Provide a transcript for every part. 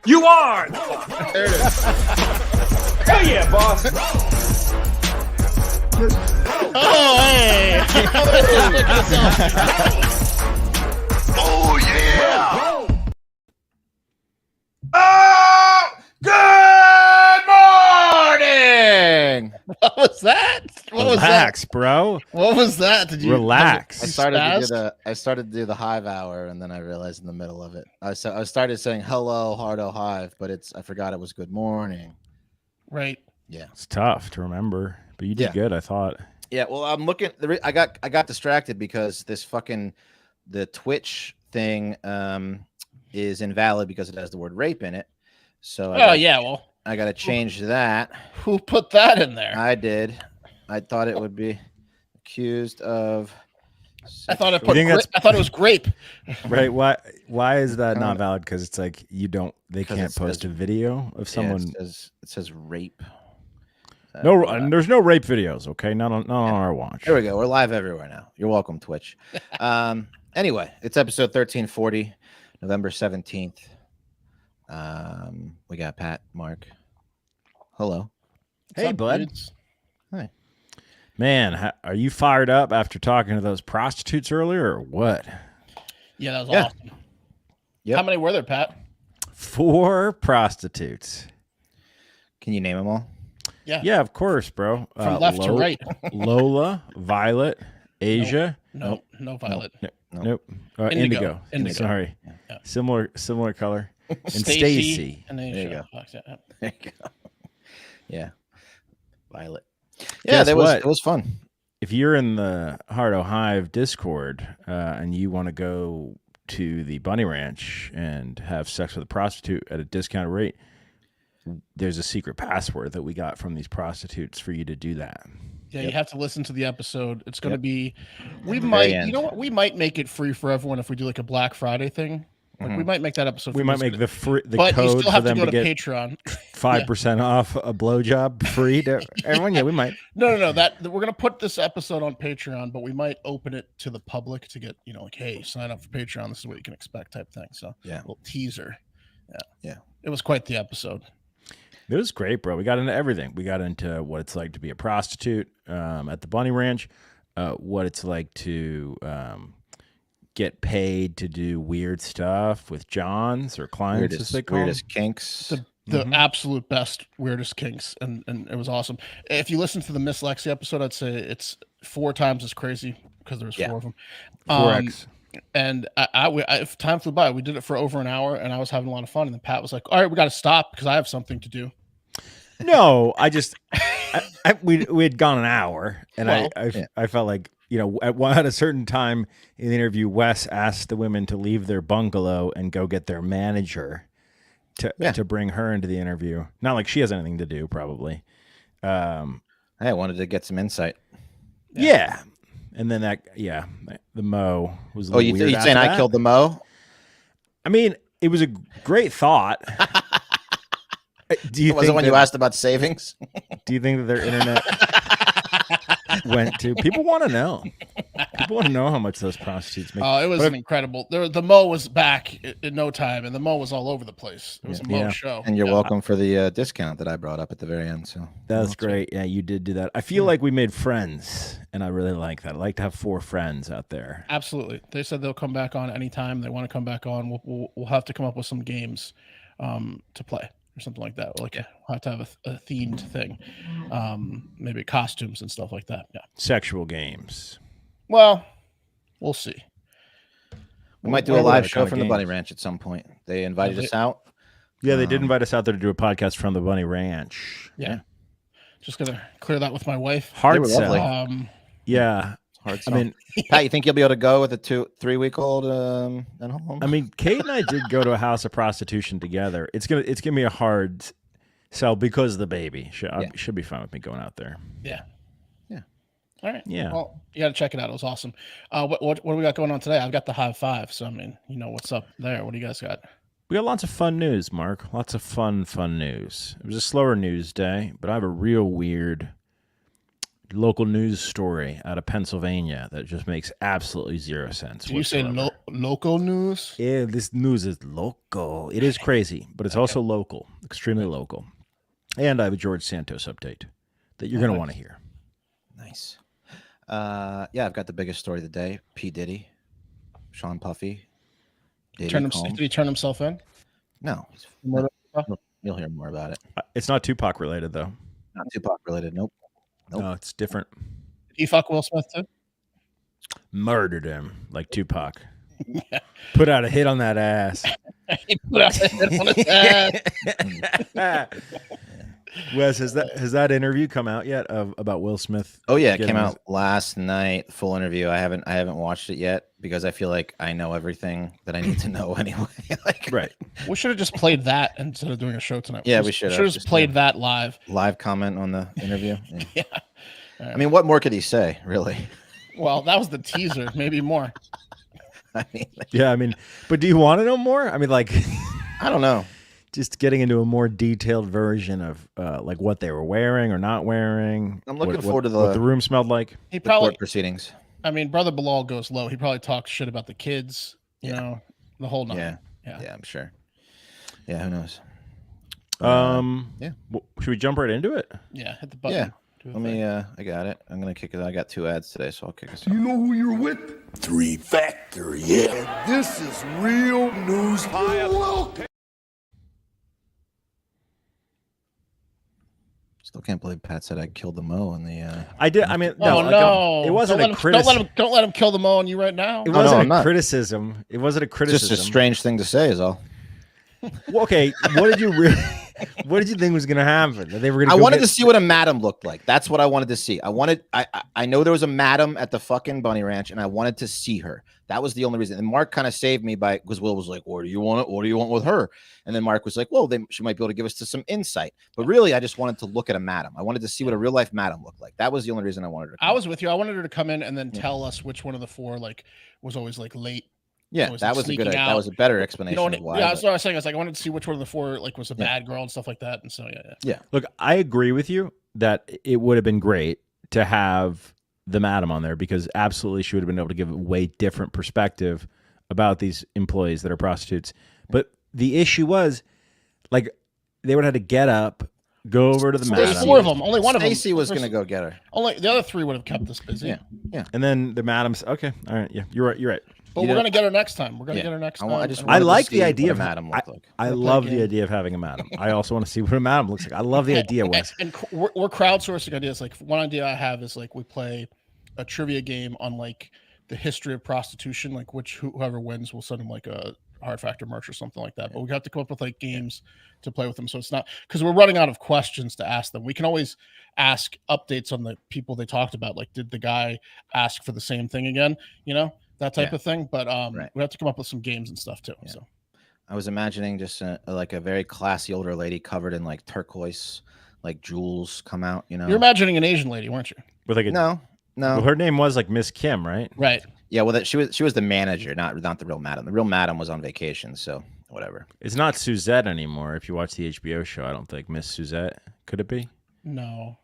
You are! There it is. Hell yeah, boss! Oh, hey! Oh, yeah! Oh, good morning! What was that? What was Relax, that? bro. What was that? Did you Relax. I started to do the hive hour, and then I realized in the middle of it, I started saying hello, Hardo Hive, but I forgot it was good morning. Right. Yeah, It's tough to remember, but you did good, I thought. yeah. Well, I'm looking. I got distracted because the Twitch thing is invalid because it has the word rape in it. So I got to change that. Who put that in there? I did. I thought it would be accused of. I thought it was grape. Right? Why is that not valid? Because it's like they can't post a video of someone. Yeah, it says rape. There's no rape videos. Okay, not on our watch. There we go. We're live everywhere now. You're welcome, Twitch. Anyway, it's episode 1340, November 17th. We got Pat, Mark. Hello. Hey, bud. Hi. Man, are you fired up after talking to those prostitutes earlier, or what? Yeah, that was awesome. Yep. How many were there, Pat? 4 prostitutes. Can you name them all? Yeah, of course, bro. From left to right. Lola, Violet, Asia. No Violet. Nope. Indigo. Sorry. Yeah. Similar color. And Stacy. Stacy. And then There you go. Yeah. There you go. Yeah. Violet. Yeah, it was fun. If you're in the Hardo Hive Discord and you want to go to the Bunny Ranch and have sex with a prostitute at a discounted rate, there's a secret password that we got from these prostitutes for you to do that. Yeah, you have to listen to the episode. It's going to be. We might make it free for everyone if we do like a Black Friday thing. Like we might make that episode. We might make the code you still have for them to go to get Patreon. 5% off a blowjob free to everyone. Yeah, we might. No. That we're gonna put this episode on Patreon, but we might open it to the public to get like, hey, sign up for Patreon. This is what you can expect, type thing. So yeah, a little teaser. Yeah. It was quite the episode. It was great, bro. We got into everything. We got into what it's like to be a prostitute at the Bunny Ranch, what it's like to get paid to do weird stuff with Johns or clients, as they call weirdest kinks. The absolute best, weirdest kinks, and it was awesome. If you listen to the Miss Lexi episode, I'd say it's 4 times as crazy because there's 4 of them. 4X. And if time flew by, we did it for over an hour, and I was having a lot of fun. And then Pat was like, "All right, we got to stop because I have something to do." No, we had gone an hour, and I felt like at a certain time in the interview, Wes asked the women to leave their bungalow and go get their manager to bring her into the interview. Not like she has anything to do, probably. I wanted to get some insight. Yeah. And then the Mo was. Oh, you saying I killed the Mo? I mean, it was a great thought. Was it when you asked about savings? Do you think that their internet went to? People want to know. People want to know how much those prostitutes make. Oh, it was incredible. The Mo was back in no time, and the Mo was all over the place. It was a Mo show. And you're welcome for the discount that I brought up at the very end. So that's great. Yeah, you did do that. I feel like we made friends, and I really like that. I like to have 4 friends out there. Absolutely. They said they'll come back on anytime they want to come back on. We'll have to come up with some games to play. Or something like that. We'll have to have a themed thing. Maybe costumes and stuff like that. Yeah. Sexual games. Well, we'll see. We might do a live show from the Bunny Ranch at some point. They invited us out. Yeah, they did invite us out there to do a podcast from the Bunny Ranch. Yeah. Just gonna clear that with my wife. Hard sell. Yeah. I mean, Pat, you think you'll be able to go with a 2-3-week-old at home? I mean, Kate and I did go to a house of prostitution together. It's gonna be a hard sell because of the baby. Should be fine with me going out there. Yeah. All right. Yeah. Well, you got to check it out. It was awesome. What do we got going on today? I've got the high 5. So I mean, what's up there. What do you guys got? We got lots of fun news, Mark. Lots of fun news. It was a slower news day, but I have a real weird local news story out of Pennsylvania that just makes absolutely zero sense. Did you say local news? Yeah, this news is local. It is crazy, but it's also local, extremely local. And I have a George Santos update that you're going to want to hear. Nice. Yeah, I've got the biggest story of the day. P. Diddy, Sean Puffy. Did he turn himself in? No. You'll hear more about it. It's not Tupac related, though. Not Tupac related. Nope. No, it's different. Did he fuck Will Smith too? Murdered him like Tupac. Put out a hit on that ass. He put out a hit on his ass. Wes, has that interview come out yet about Will Smith? Oh yeah, it came out last night. Full interview. I haven't watched it yet because I feel like I know everything that I need to know anyway. Right. We should have just played that instead of doing a show tonight. Yeah, we should have just played that live. Live comment on the interview. Yeah. Right. I mean, what more could he say, really? Well, that was the teaser. Maybe more. I mean, but do you want to know more? I mean, like, I don't know. Just getting into a more detailed version of like what they were wearing or not wearing. I'm looking forward to what the room smelled like. He probably court proceedings. I mean, Brother Bilal goes low. He probably talks shit about the kids. You know, the whole night. Yeah, I'm sure. Yeah, who knows? Yeah. Should we jump right into it? Yeah, hit the button. Yeah. Let me. I got it. I'm gonna kick it. I got 2 ads today, so I'll kick us off. You know who you're with? 3 Factor, yeah. And this is real news. Still can't believe Pat said I killed the Mo in the. I did. I mean, no. It wasn't a criticism. Don't let him kill the Mo on you right now. It wasn't a criticism. It wasn't a criticism. Just a strange thing to say, is all. Well, okay, what did you think was going to happen? That they were going. I wanted to see what a madam looked like. That's what I wanted to see. I know there was a madam at the fucking bunny ranch, and I wanted to see her. That was the only reason. And Mark kind of saved me because Will was like, "What do you want? What do you want with her?" And then Mark was like, "Well, she might be able to give us some insight." But really, I just wanted to look at a madam. I wanted to see what a real life madam looked like. That was the only reason I wanted her. I was with you. I wanted her to come in and then tell us which one of the 4 was always late. Yeah, that was a good. That was a better explanation. Of why, that's what I was saying. I wanted to see which one of the 4 was a bad girl and stuff like that. And so yeah. Look, I agree with you that it would have been great to have the madam on there because absolutely she would have been able to give a way different perspective about these employees that are prostitutes. But the issue was, like, they would have to get up, go over to the madam. There's 4 of them. Only one of them. Stacey was going to go get her. Only the other 3 would have kept us busy. Yeah. And then the madam's okay. All right. Yeah, you're right. But we're going to get her next time. We're going to get her next time. I like the idea of madam. I love the idea of having a madam. I also want to see what a madam looks like. I love the idea, Wes. And we're crowdsourcing ideas. Like, one idea I have is we play a trivia game on the history of prostitution. Like, whoever wins will send them a Hard Factor merch or something like that. But we have to come up with games to play with them. So it's not because we're running out of questions to ask them. We can always ask updates on the people they talked about. Like, did the guy ask for the same thing again? That type of thing. But we have to come up with some games and stuff too. Yeah. So I was imagining just a very classy older lady covered in turquoise, jewels come out. You're imagining an Asian lady, weren't you? With no. Well, her name was Miss Kim, right? Right. Yeah. Well, she was the manager, not the real madam. The real madam was on vacation, so whatever. It's not Suzette anymore. If you watch the HBO show, I don't think Miss Suzette. Could it be? No.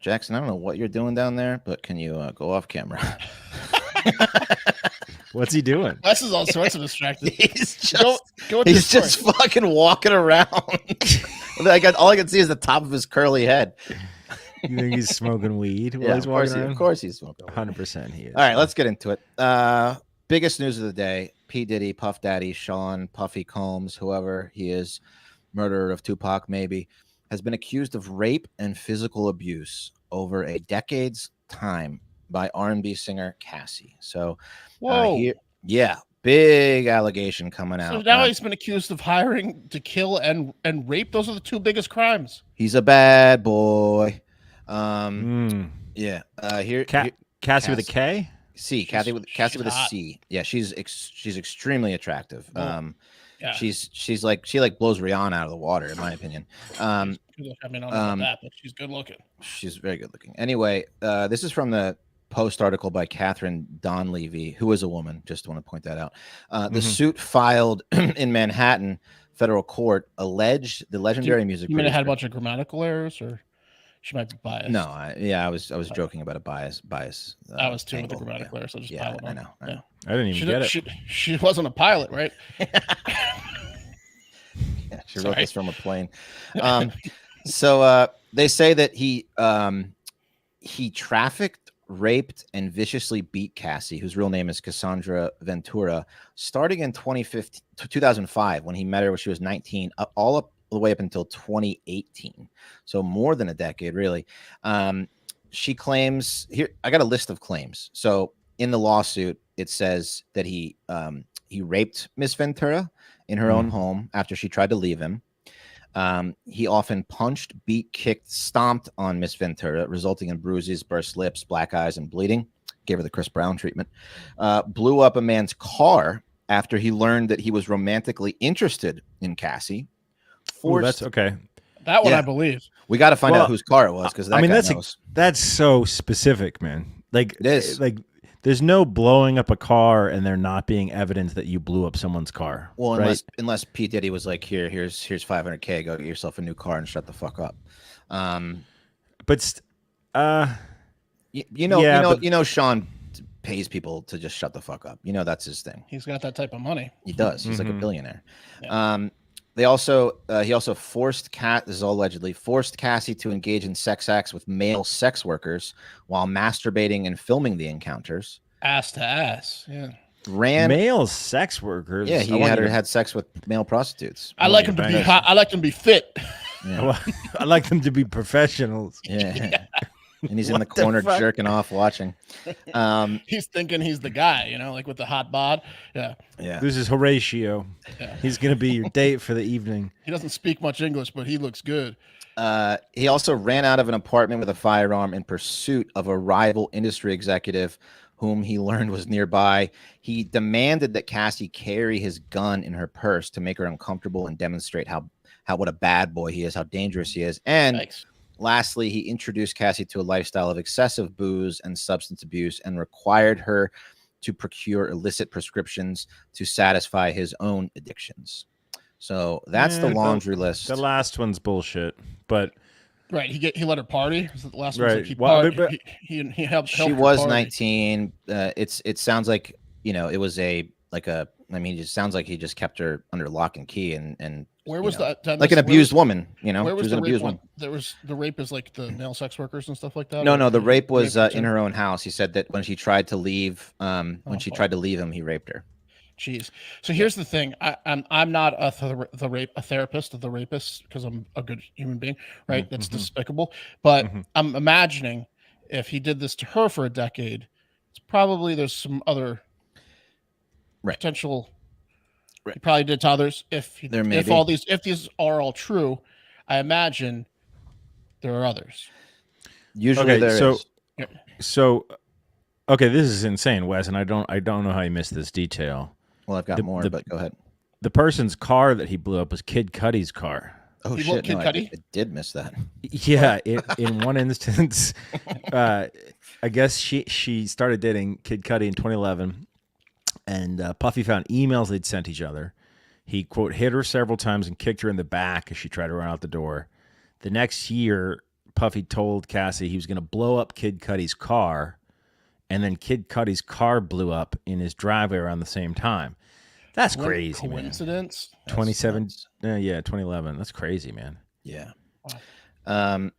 Jackson, I don't know what you're doing down there, but can you go off camera? What's he doing? Wes is all sorts of distracted. He's just fucking walking around. All I can see is the top of his curly head. You think he's smoking weed while he's walking around? Of course he's smoking. 100% he is. All right, let's get into it. Biggest news of the day: P. Diddy, Puff Daddy, Sean Puffy Combs, whoever he is, murderer of Tupac, maybe, has been accused of rape and physical abuse over a decade's time by R&B singer Cassie. So, big allegation coming out. So now he's been accused of hiring to kill and rape. Those are the 2 biggest crimes. He's a bad boy. Yeah. Cassie with a K. C. Cassie with a C. Yeah, she's extremely attractive. She blows Rihanna out of the water, in my opinion. I mean, I don't know about that, but she's good looking. She's very good looking. Anyway, this is from the Post article by Catherine Donlevy, who is a woman. Just want to point that out. The suit filed in Manhattan federal court alleged the legendary music. You mean it had a bunch of grammatical errors, or she might be biased. No, I was joking about a bias. I was too angle. with the grammatic layer, so just pile it on. I know. I didn't even get it. She wasn't a pilot, right? Yeah, she wrote this from a plane. So they say that he trafficked, raped, and viciously beat Cassie, whose real name is Cassandra Ventura, starting in 2005 when he met her when she was 19, all the way up until 2018. So more than a decade, really. She claims here. I got a list of claims. So in the lawsuit, it says that he raped Miss Ventura in her own home after she tried to leave him. He often punched, beat, kicked, stomped on Miss Ventura, resulting in bruises, burst lips, black eyes, and bleeding. Gave her the Chris Brown treatment. Blew up a man's car after he learned that he was romantically interested in Cassie. That's okay. That one I believe. We got to find out whose car it was, because that's so specific, man. Like it is. Like there's no blowing up a car and there not being evidence that you blew up someone's car. Well, right? unless P. Diddy was like, here's $500K, go get yourself a new car and shut the fuck up. Sean pays people to just shut the fuck up. That's his thing. He's got that type of money. He does. He's like a billionaire. Yeah. He also forced this is all allegedly forced Cassie to engage in sex acts with male sex workers while masturbating and filming the encounters. Ass to ass. Yeah. Male sex workers. Yeah, he had sex with male prostitutes. I like him to be hot. I like him to be fit. Yeah. I like them to be professionals. Yeah. And he's in the corner jerking off watching. He's thinking he's the guy, like with the hot bod. Yeah. This is Horatio. Yeah. He's going to be your date for the evening. He doesn't speak much English, but he looks good. He also ran out of an apartment with a firearm in pursuit of a rival industry executive whom he learned was nearby. He demanded that Cassie carry his gun in her purse to make her uncomfortable and demonstrate what a bad boy he is, how dangerous he is. And Thanks. Lastly, he introduced Cassie to a lifestyle of excessive booze and substance abuse and required her to procure illicit prescriptions to satisfy his own addictions. So that's the laundry list. The last one's bullshit, but right, he let her party. The last right. He helped. She was 19. It sounds like it was it just sounds like he just kept her under lock and key and where was that? Like an abused woman, Where was she was an abused woman. There was the rape is like the male sex workers and stuff like that. No, the rape was in her own house. He said that when she tried to leave, tried to leave him, he raped her. Jeez. So here's the thing. I'm not a therapist of the rapist because I'm a good human being, right? That's despicable. But I'm imagining if he did this to her for a decade, it's probably there's some other potential. He probably did to others. If these are all true, I imagine there are others. Usually there is. So okay, this is insane, Wes, and I don't know how you missed this detail. Well, I've got more, but go ahead. The person's car that he blew up was Kid Cudi's car. Oh shit! No, I did miss that. Yeah, in one instance, I guess she started dating Kid Cudi in 2011. And Puffy found emails they'd sent each other. He, quote, hit her several times and kicked her in the back as she tried to run out the door. The next year, Puffy told Cassie he was going to blow up Kid Cudi's car, and then Kid Cudi's car blew up in his driveway around the same time. That's crazy, coincidence? Man. 2011. That's crazy, man. Yeah. Wow.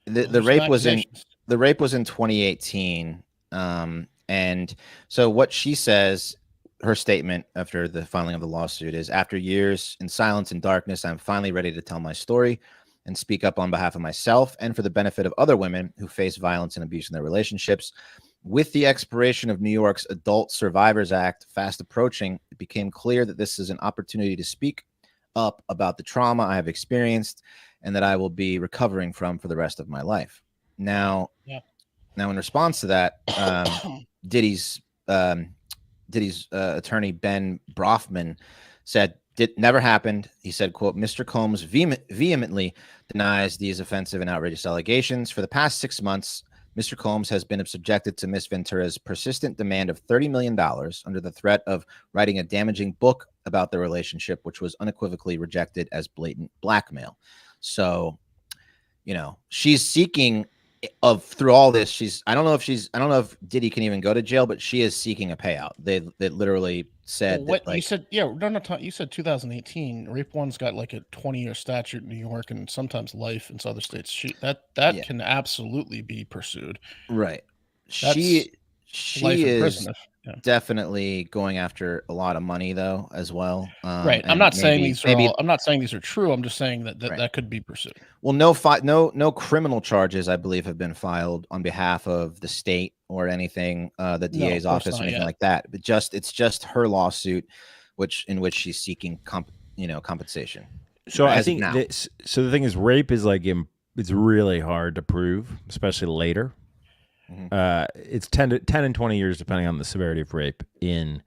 The rape was in 2018. And so what she says, her statement after the filing of the lawsuit is, after years in silence and darkness, I'm finally ready to tell my story and speak up on behalf of myself and for the benefit of other women who face violence and abuse in their relationships. With the expiration of New York's Adult Survivors Act fast approaching, it became clear that this is an opportunity to speak up about the trauma I have experienced and that I will be recovering from for the rest of my life. Now, in response to that, Diddy's attorney, Ben Brofman, said, "It never happened." He said, quote, "Mr. Combs vehemently denies these offensive and outrageous allegations. For the past 6 months, Mr. Combs has been subjected to Miss Ventura's persistent demand of $30 million under the threat of writing a damaging book about the relationship, which was unequivocally rejected as blatant blackmail." So she's seeking through all this. I don't know if Diddy can even go to jail, but she is seeking a payout. They literally said what that, you said. Yeah, you said 2018. Rape one's got like a 20-year statute in New York and sometimes life in some other states. That can absolutely be pursued. Right. That's she is definitely going after a lot of money though as well. Right. I'm not saying these are true. I'm just saying that could be pursued. Well, no criminal charges, I believe, have been filed on behalf of the state or anything, the DA's office or anything like that. But it's just her lawsuit, in which she's seeking compensation. So I think so the thing is, rape is like it's really hard to prove, especially later. It's 10 and 20 years depending on the severity of rape in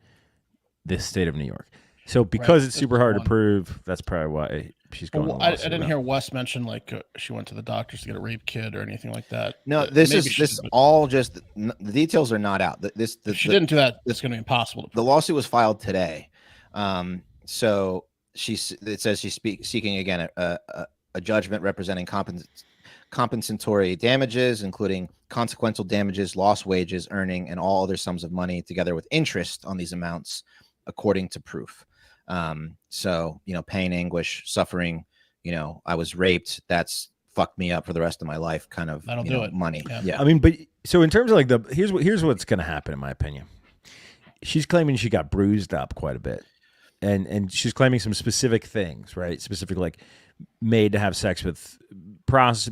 this state of New York. So because it's super hard to prove, that's probably why she's going. Well, I didn't hear Wes mention like she went to the doctors to get a rape kit or anything like that. No, this all just the details are not out. If she didn't do that, it's going to be impossible to prove. The lawsuit was filed today, so it says she's seeking again a judgment representing compensatory damages, including consequential damages, lost wages, earning, and all other sums of money, together with interest on these amounts, according to proof. So pain, anguish, suffering. I was raped. That's fucked me up for the rest of my life. Kind of money. Yeah. I mean, but so in terms of like here's what's going to happen, in my opinion. She's claiming she got bruised up quite a bit, and she's claiming some specific things, right? Specific, like made to have sex with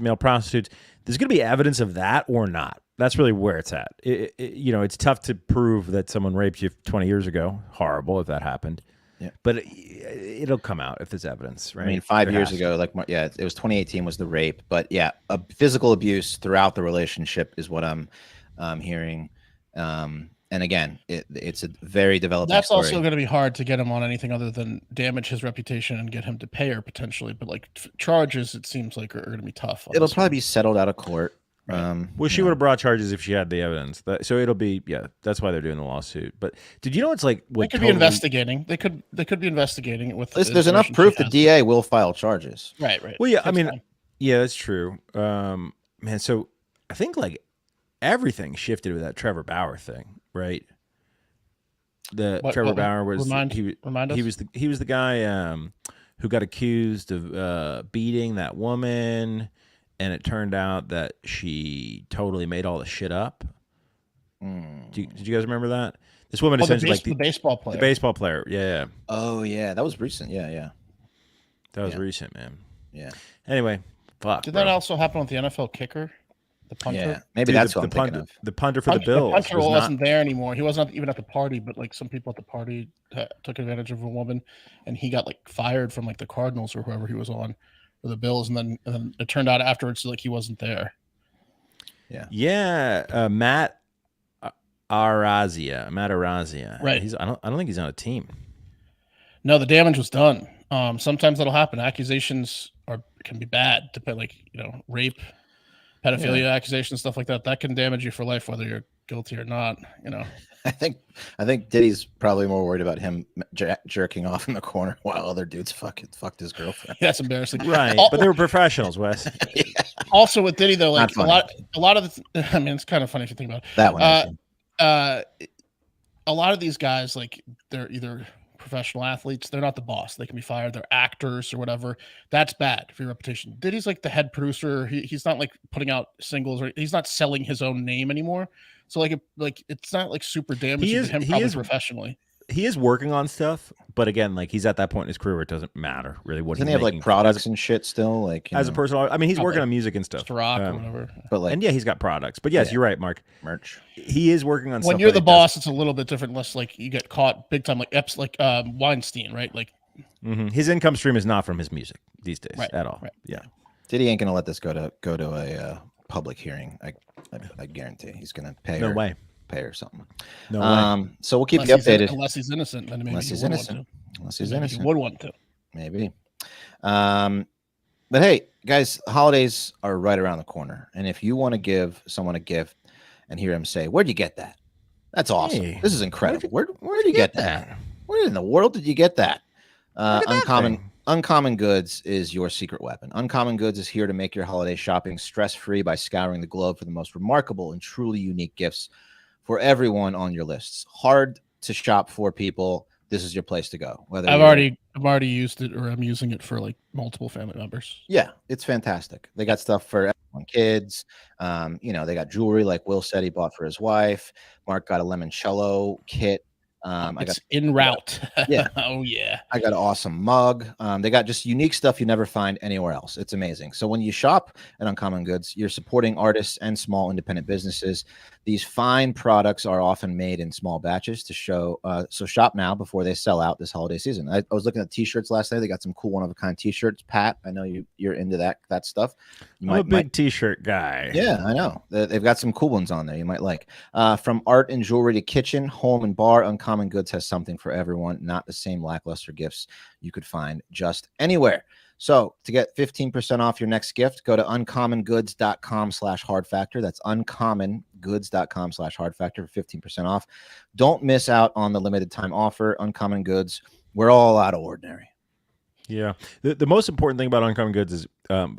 male prostitutes. There's going to be evidence of that or not. That's really where it's at. It's tough to prove that someone raped you 20 years ago. Horrible if that happened. Yeah, but it'll come out if there's evidence, right? I mean, 5 years ago, it was 2018 was the rape, but physical abuse throughout the relationship is what I'm hearing. And again, it's a very developing That's story. Also going to be hard to get him on anything other than damage his reputation and get him to pay her potentially. But like charges, it seems like are going to be tough. It'll probably be settled out of court. Right. Well, she would have brought charges if she had the evidence. So it'll be that's why they're doing the lawsuit. But did you know it's like they could be investigating? They could be investigating it with. There's enough proof the DA will file charges. Right. Well, yeah, I mean, that's true. Man, so I think like everything shifted with that Trevor Bauer thing, right? Trevor Bauer was he was the guy who got accused of beating that woman. And it turned out that she totally made all the shit up. Did you guys remember that? This woman essentially the baseball player. The baseball player, yeah. Oh yeah, that was recent. Yeah. That was recent, man. Yeah. Anyway, fuck. Did that also happen with the NFL kicker, the punter? Yeah, maybe that's what I'm thinking of. The punter for the Bills. The punter wasn't there anymore. He wasn't even at the party, but like some people at the party took advantage of a woman, and he got like fired from like the Cardinals or whoever he was on. The Bills, and then it turned out afterwards like he wasn't there. Matt Arazia. Right. I don't think he's on a team. No, the damage was done. Sometimes that'll happen. Accusations can be bad to pay, like rape, pedophilia accusations, stuff like that. That can damage you for life, whether you're guilty or not. I think Diddy's probably more worried about him jerking off in the corner while other dudes fucked his girlfriend. That's embarrassing, right? But they were professionals, Wes. Also with Diddy though, like a lot of I mean, it's kind of funny if you think about it. That one. A lot of these guys, like they're either professional athletes, they're not the boss. They can be fired. They're actors or whatever. That's bad for your reputation. Diddy's like the head producer. He's not like putting out singles or he's not selling his own name anymore. So like it's not like super damaging to him probably professionally. He is working on stuff, but again, like he's at that point in his career where it doesn't matter really what Doesn't he have like products and shit still, like as a personal. I mean, he's working on music and stuff, just rock or whatever. But like, and he's got products. But yes, you're right, Mark. Merch. He is working on. When stuff you're the boss, it's a little bit different. Unless like you get caught big time, like Weinstein, right? Like his income stream is not from his music these days at all. Right. Yeah, Diddy ain't gonna let this go to a public hearing. I guarantee he's gonna pay. No way. Pay or something. No way. So we'll keep you updated. Unless he's innocent, then maybe unless he's innocent. He would want to. Maybe. But hey, guys, holidays are right around the corner, and if you want to give someone a gift and hear him say, "Where'd you get that?" That's awesome. Hey, this is incredible. Where'd you get that? Where in the world did you get that? Uncommon Goods is your secret weapon. Uncommon Goods is here to make your holiday shopping stress-free by scouring the globe for the most remarkable and truly unique gifts for everyone on your lists. Hard to shop for people. This is your place to go. Whether I've already used it, or I'm using it for like multiple family members. Yeah, it's fantastic. They got stuff for everyone, kids. They got jewelry like Will said he bought for his wife. Mark got a limoncello kit. It's en route. Yeah. Oh yeah. I got an awesome mug. They got just unique stuff you never find anywhere else. It's amazing. So when you shop at Uncommon Goods, you're supporting artists and small independent businesses. These fine products are often made in small batches to show. So shop now before they sell out this holiday season. I was looking at t-shirts last night. They got some cool one-of-a-kind t-shirts. Pat, I know you're into that stuff. I'm a big t-shirt guy. Yeah, I know. They've got some cool ones on there you might like. From art and jewelry to kitchen, home and bar, Uncommon Goods has something for everyone. Not the same lackluster gifts you could find just anywhere. So to get 15% off your next gift, go to uncommongoods.com/hardfactor. That's uncommongoods.com/hardfactor for 15% off. Don't miss out on the limited time offer. Uncommon Goods, we're all out of ordinary. Yeah. The most important thing about Uncommon Goods is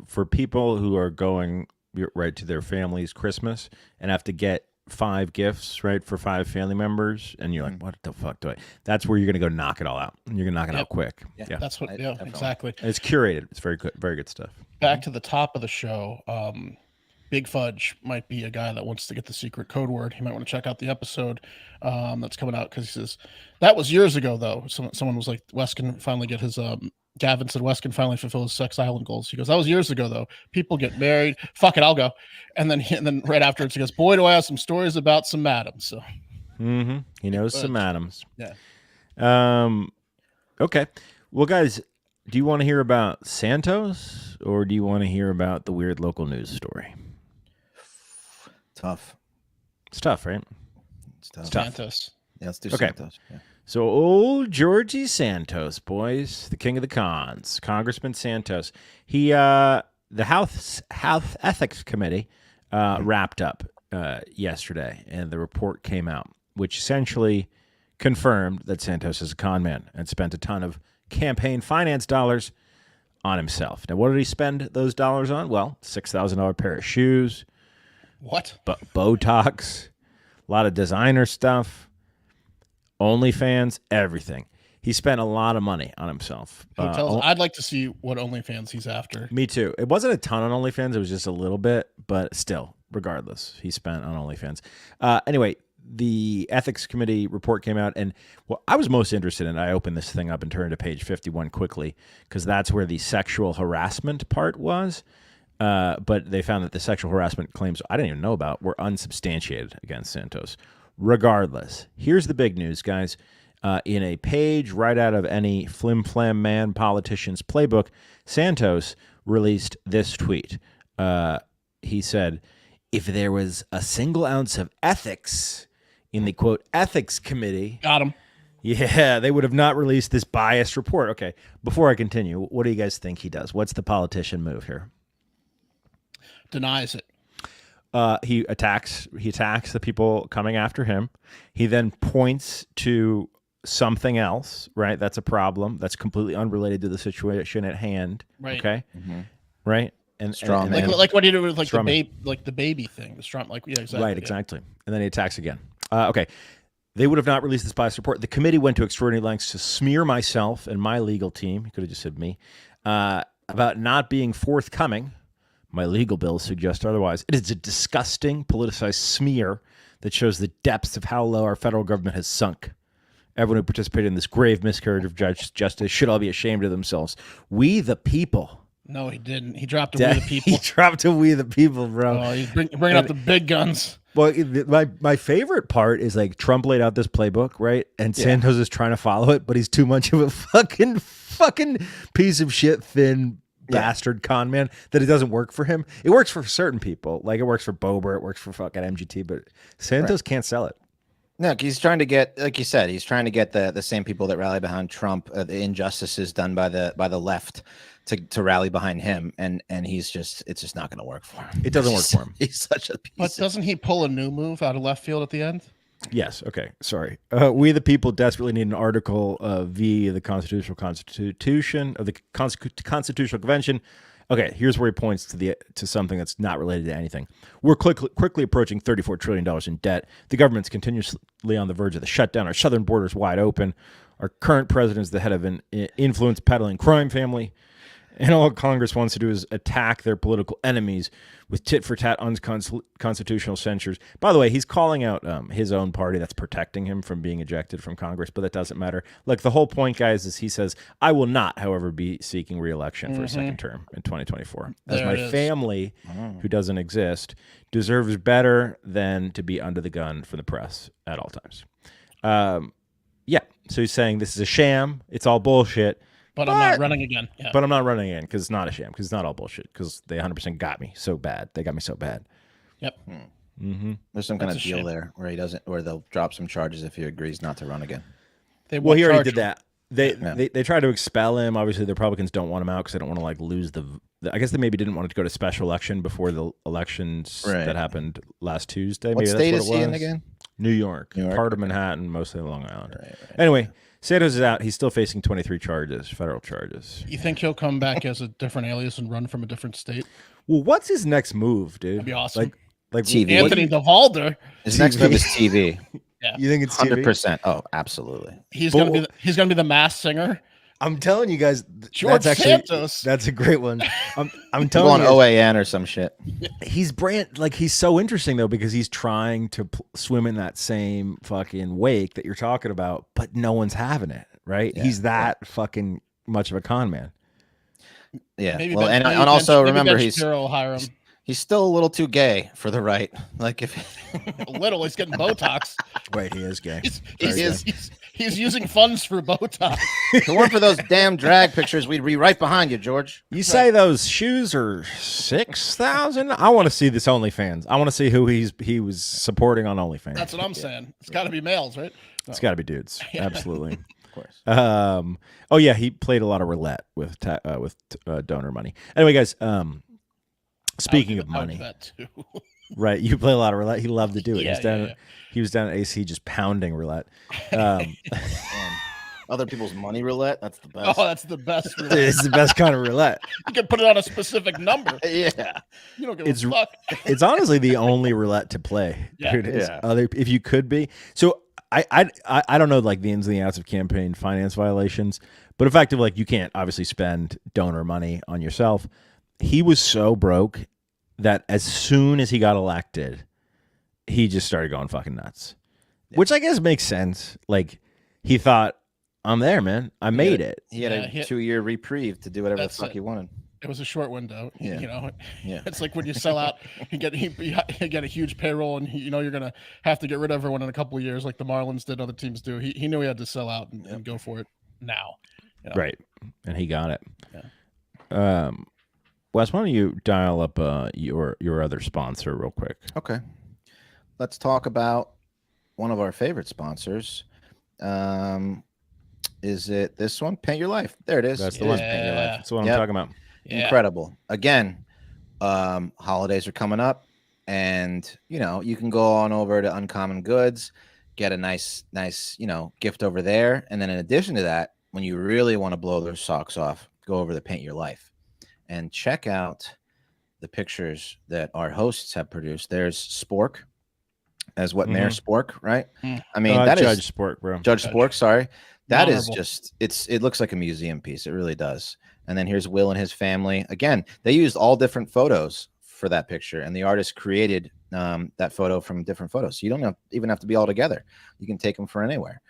for people who are going right to their family's Christmas and have to get 5 gifts, right, for 5 family members, and you're like, what the fuck do I? That's where you're gonna go knock it all out. You're gonna knock it out quick. Yeah, that's what. Yeah, exactly. And it's curated. It's very good stuff. Back to the top of the show. Big Fudge might be a guy that wants to get the secret code word. He might want to check out the episode that's coming out, because he says that was years ago though. Someone was like, Wes can finally get his Gavin said Wes can finally fulfill his Sex Island goals. He goes, that was years ago though. People get married. Fuck it, I'll go. And then right afterwards he goes, boy, do I have some stories about some madams. So he knows some madams. Yeah. Okay. Well, guys, do you want to hear about Santos, or do you want to hear about the weird local news story? Tough. It's tough, right? It's tough. Santos. Yeah, let's do Santos. Yeah. So old Georgie Santos, boys, the king of the cons, Congressman Santos. He, the House Ethics Committee wrapped up yesterday, and the report came out, which essentially confirmed that Santos is a con man and spent a ton of campaign finance dollars on himself. Now, what did he spend those dollars on? Well, $6,000 pair of shoes. What? Botox, a lot of designer stuff, OnlyFans, everything. He spent a lot of money on himself. Hotels. I'd like to see what OnlyFans he's after. Me too. It wasn't a ton on OnlyFans. It was just a little bit, but still, regardless, he spent on OnlyFans. Anyway, the ethics committee report came out, and what I was most interested in, I opened this thing up and turned to page 51 quickly, because that's where the sexual harassment part was. But they found that the sexual harassment claims I didn't even know about were unsubstantiated against Santos. Regardless, here's the big news, guys. In a page right out of any flim-flam man politician's playbook, Santos released this tweet. He said, if there was a single ounce of ethics in the, quote, ethics committee... Got him. Yeah, they would have not released this biased report. Okay, before I continue, what do you guys think he does? What's the politician move here? Denies it. He attacks the people coming after him. He then points to something else, right? That's a problem. That's completely unrelated to the situation at hand. Right. Okay. Right. And Strong like what he did with like the baby thing. The strong, like, yeah, exactly. Right. Exactly. And then he attacks again. Okay. They would have not released this biased report. The committee went to extraordinary lengths to smear myself and my legal team. He could have just said me about not being forthcoming. My legal bills suggest otherwise. It is a disgusting, politicized smear that shows the depths of how low our federal government has sunk. Everyone who participated in this grave miscarriage of justice should all be ashamed of themselves. We the people. No, he didn't. He dropped a we the people. He dropped a we the people, bro. Oh, he's bringing out the big guns. Well, my favorite part is like Trump laid out this playbook, right? And Santos is trying to follow it, but he's too much of a fucking piece of shit, thin bastard con man that it doesn't work for him. It works for certain people. Like it works for Bober, it works for fucking MGT, but Santos can't sell it. No, he's trying to get, like you said, he's trying to get the same people that rally behind Trump, the injustices done by the left to rally behind him, and it's just not going to work for him. It doesn't work for him. He's such a piece. But doesn't he pull a new move out of left field at the end? Yes. Okay. Sorry. We the people desperately need an article via the Constitution of the Constitutional Convention. Okay. Here's where he points to something that's not related to anything. We're quickly approaching $34 trillion in debt. The government's continuously on the verge of the shutdown. Our southern border's wide open. Our current president is the head of an influence peddling crime family. And all Congress wants to do is attack their political enemies with tit-for-tat unconstitutional censures. By the way, he's calling out his own party that's protecting him from being ejected from Congress, but that doesn't matter. Like, the whole point, guys, is he says, I will not, however, be seeking re-election for a second term in 2024. As my family, who doesn't exist, deserves better than to be under the gun from the press at all times. Yeah, so he's saying this is a sham. It's all bullshit. But I'm not running again. Yeah. But I'm not running again because it's not a sham, because it's not all bullshit, because they 100% got me so bad. They got me so bad. Yep. There's some kind of deal there where they'll drop some charges if he agrees not to run again. He already did that. They tried to expel him. Obviously, the Republicans don't want him out because they don't want to like lose the. I guess they maybe didn't want it to go to special election before the elections that happened last Tuesday. What maybe state that's is what he it in was. again? New York, part of Manhattan, mostly Long Island. Anyway, Santos is out. He's still facing 23 charges, federal charges. You think he'll come back as a different alias and run from a different state? Well, what's his next move, dude? That'd be awesome. Like TV. Anthony DeValder. His next move is TV. Yeah. You think it's TV? 100%. Oh, absolutely. He's gonna be the Masked Singer. I'm telling you guys, George Santos. That's a great one. I'm telling you, on OAN or some shit. He's he's so interesting though, because he's trying to swim in that same fucking wake that you're talking about, but no one's having it, right? Yeah. He's that fucking much of a con man. Yeah. And also remember he's still a little too gay for the right. Like if he's getting Botox. Wait, he is gay. He's using funds for Botox. If it weren't for those damn drag pictures, we'd be right behind you, George. You say those shoes are 6,000? I want to see this OnlyFans. I want to see who he was supporting on OnlyFans. That's what I'm saying. It's got to be males, right? No. It's got to be dudes. Absolutely. Of course. Oh yeah, he played a lot of roulette with donor money. Anyway, guys. Speaking of money, that too. Right? You play a lot of roulette. He loved to do it. He was down at AC just pounding roulette. Other people's money roulette. That's the best. Oh, that's the best. Roulette. It's the best kind of roulette. You can put it on a specific number. Yeah. You don't give a fuck. It's honestly the only roulette to play. Yeah. If you could be. So I don't know like the ins and the outs of campaign finance violations, but effectively like you can't obviously spend donor money on yourself. He was so broke that as soon as he got elected, he just started going fucking nuts, which I guess makes sense. Like he thought, I'm there, man. I made it. He had a 2-year reprieve to do whatever the fuck he wanted. It was a short window. Yeah. You know, it's like when you sell out, you get a huge payroll, and you're gonna have to get rid of everyone in a couple of years, like the Marlins did, other teams do. He knew he had to sell out and go for it now. You know? Right, and he got it. Yeah. Wes, why don't you dial up your other sponsor real quick? Okay. Let's talk about one of our favorite sponsors. Is it this one? Paint Your Life. There it is. That's the one. Paint Your Life. That's what I'm talking about. Yeah. Incredible. Again, holidays are coming up, and you can go on over to Uncommon Goods, get a nice gift over there, and then in addition to that, when you really want to blow those socks off, go over to Paint Your Life and check out the pictures that our hosts have produced. There's Spork as Mayor Spork, right? I mean, that Judge is Spork, bro. Judge Spork, sorry. That is Honorable. just it looks like a museum piece. It really does. And then here's Will and his family. Again, they used all different photos for that picture, and the artist created that photo from different photos. So you don't even have to be all together. You can take them for anywhere.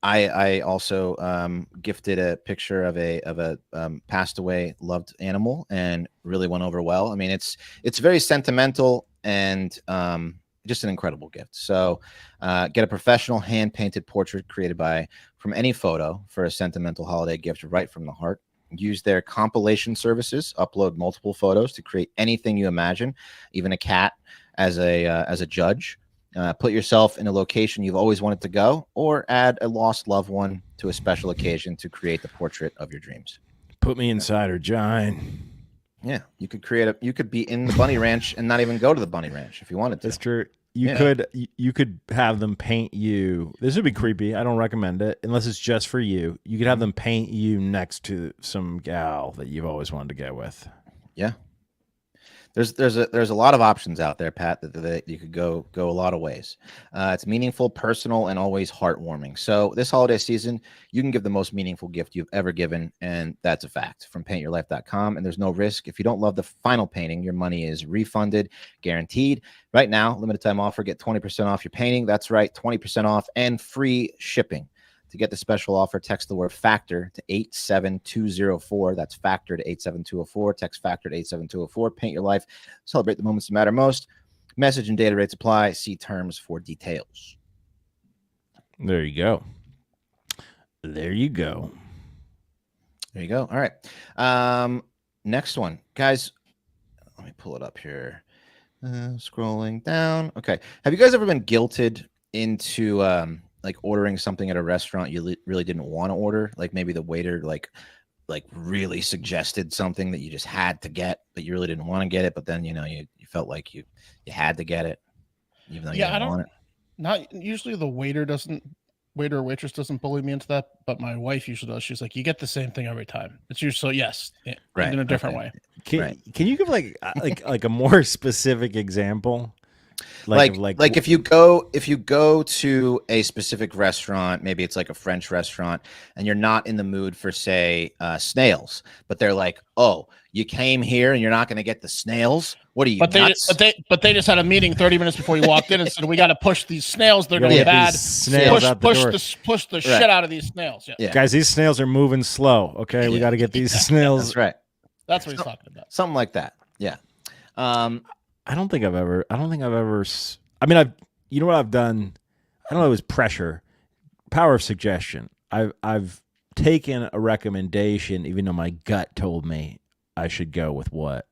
I also gifted a picture of a passed away loved animal, and really went over well. I mean, it's very sentimental and just an incredible gift. So get a professional hand painted portrait created from any photo for a sentimental holiday gift right from the heart. Use their compilation services, upload multiple photos to create anything you imagine, even a cat as a judge. Put yourself in a location you've always wanted to go, or add a lost loved one to a special occasion to create the portrait of your dreams. Put me inside her giant. Yeah, you could you could be in the bunny ranch and not even go to the bunny ranch if you wanted to. That's true. you could have them paint you. This would be creepy. I don't recommend it unless it's just for you. You could have them paint you next to some gal that you've always wanted to get with. Yeah. There's a lot of options out there, Pat, that you could go a lot of ways. It's meaningful, personal, and always heartwarming. So this holiday season, you can give the most meaningful gift you've ever given, and that's a fact, from PaintYourLife.com. And there's no risk. If you don't love the final painting, your money is refunded, guaranteed. Right now, limited time offer, get 20% off your painting. That's right, 20% off and free shipping. To get the special offer, text the word FACTOR to 87204. That's FACTOR to 87204. Text FACTOR to 87204. Paint your life. Celebrate the moments that matter most. Message and data rates apply. See terms for details. There you go. There you go. There you go. All right. Next one. Guys, let me pull it up here. Scrolling down. Okay. Have you guys ever been guilted into like ordering something at a restaurant you really didn't want to order? Like maybe the waiter like really suggested something that you just had to get, but you really didn't want to get it. But then, you felt like you had to get it, even though you didn't want it. Not usually the waiter or waitress doesn't bully me into that, but my wife usually does. She's like, you get the same thing every time. It's usually, yes, right, in a different way. Can you give like a more specific example? Like if you go to a specific restaurant, maybe it's like a French restaurant, and you're not in the mood for, say, snails, but they're like, "Oh, you came here and you're not going to get the snails? What are you nuts?" But they just had a meeting 30 minutes before you walked in and said, "We got to push these snails. They're going to be bad. Push the shit out of these snails." Yeah. Guys, these snails are moving slow. Okay, we got to get these snails. That's right. That's what he's talking about. Something like that. Yeah. I don't think I've ever. I mean, you know what I've done? I don't know. It was pressure, power of suggestion. I've taken a recommendation, even though my gut told me I should go with what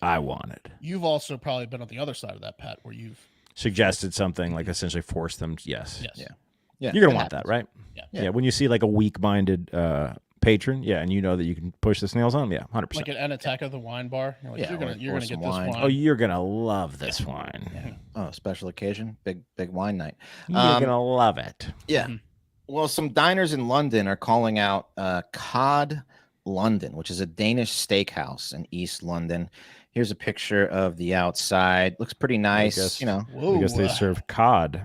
I wanted. You've also probably been on the other side of that, Pat, where you've suggested something, like essentially forced them. Yes. Yeah. You're gonna want that, right? Yeah. When you see like a weak-minded patron, and you know that you can push the snails on them, 100%. Like an Attack of the Wine Bar. You're like, you're gonna get this wine. Oh, you're gonna love this wine. Yeah. Oh, special occasion, big wine night. You're gonna love it. Yeah. Well, some diners in London are calling out Cod London, which is a Danish steakhouse in East London. Here's a picture of the outside. Looks pretty nice. I guess they serve cod.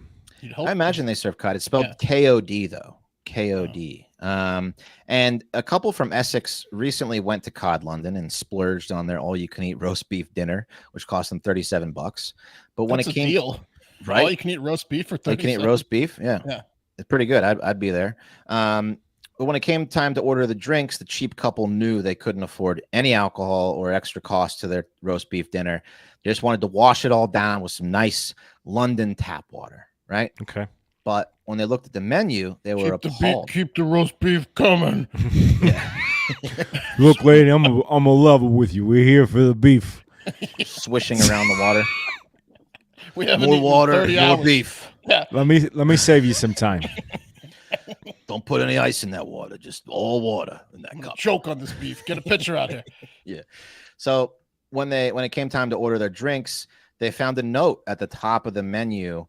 I imagine they serve cod. It's spelled K-O-D though. K-O-D. And a couple from Essex recently went to Cod London and splurged on their all-you-can-eat roast beef dinner, which cost them $37. But when That's it came, a deal. Right? All-you-can-eat roast beef for $37. You can eat roast beef. Yeah. It's pretty good. I'd be there. But when it came time to order the drinks, the cheap couple knew they couldn't afford any alcohol or extra cost to their roast beef dinner. They just wanted to wash it all down with some nice London tap water, right? Okay. But when they looked at the menu, they were appalled. Keep the roast beef coming. Look, lady, I'm a level with you. We're here for the beef. Swishing around the water. We have more water, more beef. Yeah. Let me save you some time. Don't put any ice in that water. Just all water in that cup. Choke on this beef. Get a picture out here. Yeah. So when it came time to order their drinks, they found a note at the top of the menu,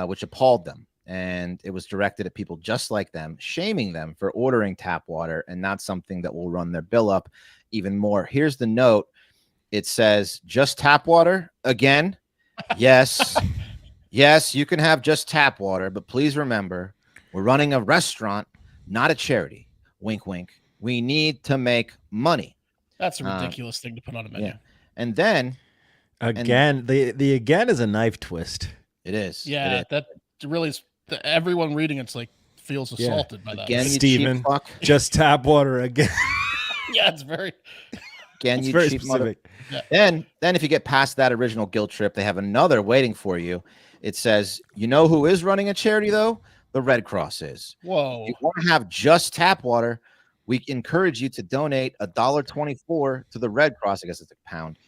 which appalled them. And it was directed at people just like them, shaming them for ordering tap water and not something that will run their bill up even more. Here's the note. It says, "Just tap water again? Yes. Yes, you can have just tap water, but please remember, we're running a restaurant, not a charity. Wink, wink. We need to make money." That's a ridiculous thing to put on a menu. Yeah. And then again, the again is a knife twist. It is. Yeah, it is. that really is. Everyone reading it's like feels assaulted by that. Again, Steven, just tap water again. Yeah, it's very. Again, you very cheap specific. Then if you get past that original guilt trip, they have another waiting for you. It says, "You know who is running a charity though? The Red Cross is." Whoa. If you want to have just tap water, we encourage you to donate $1.24 to the Red Cross. I guess it's a pound.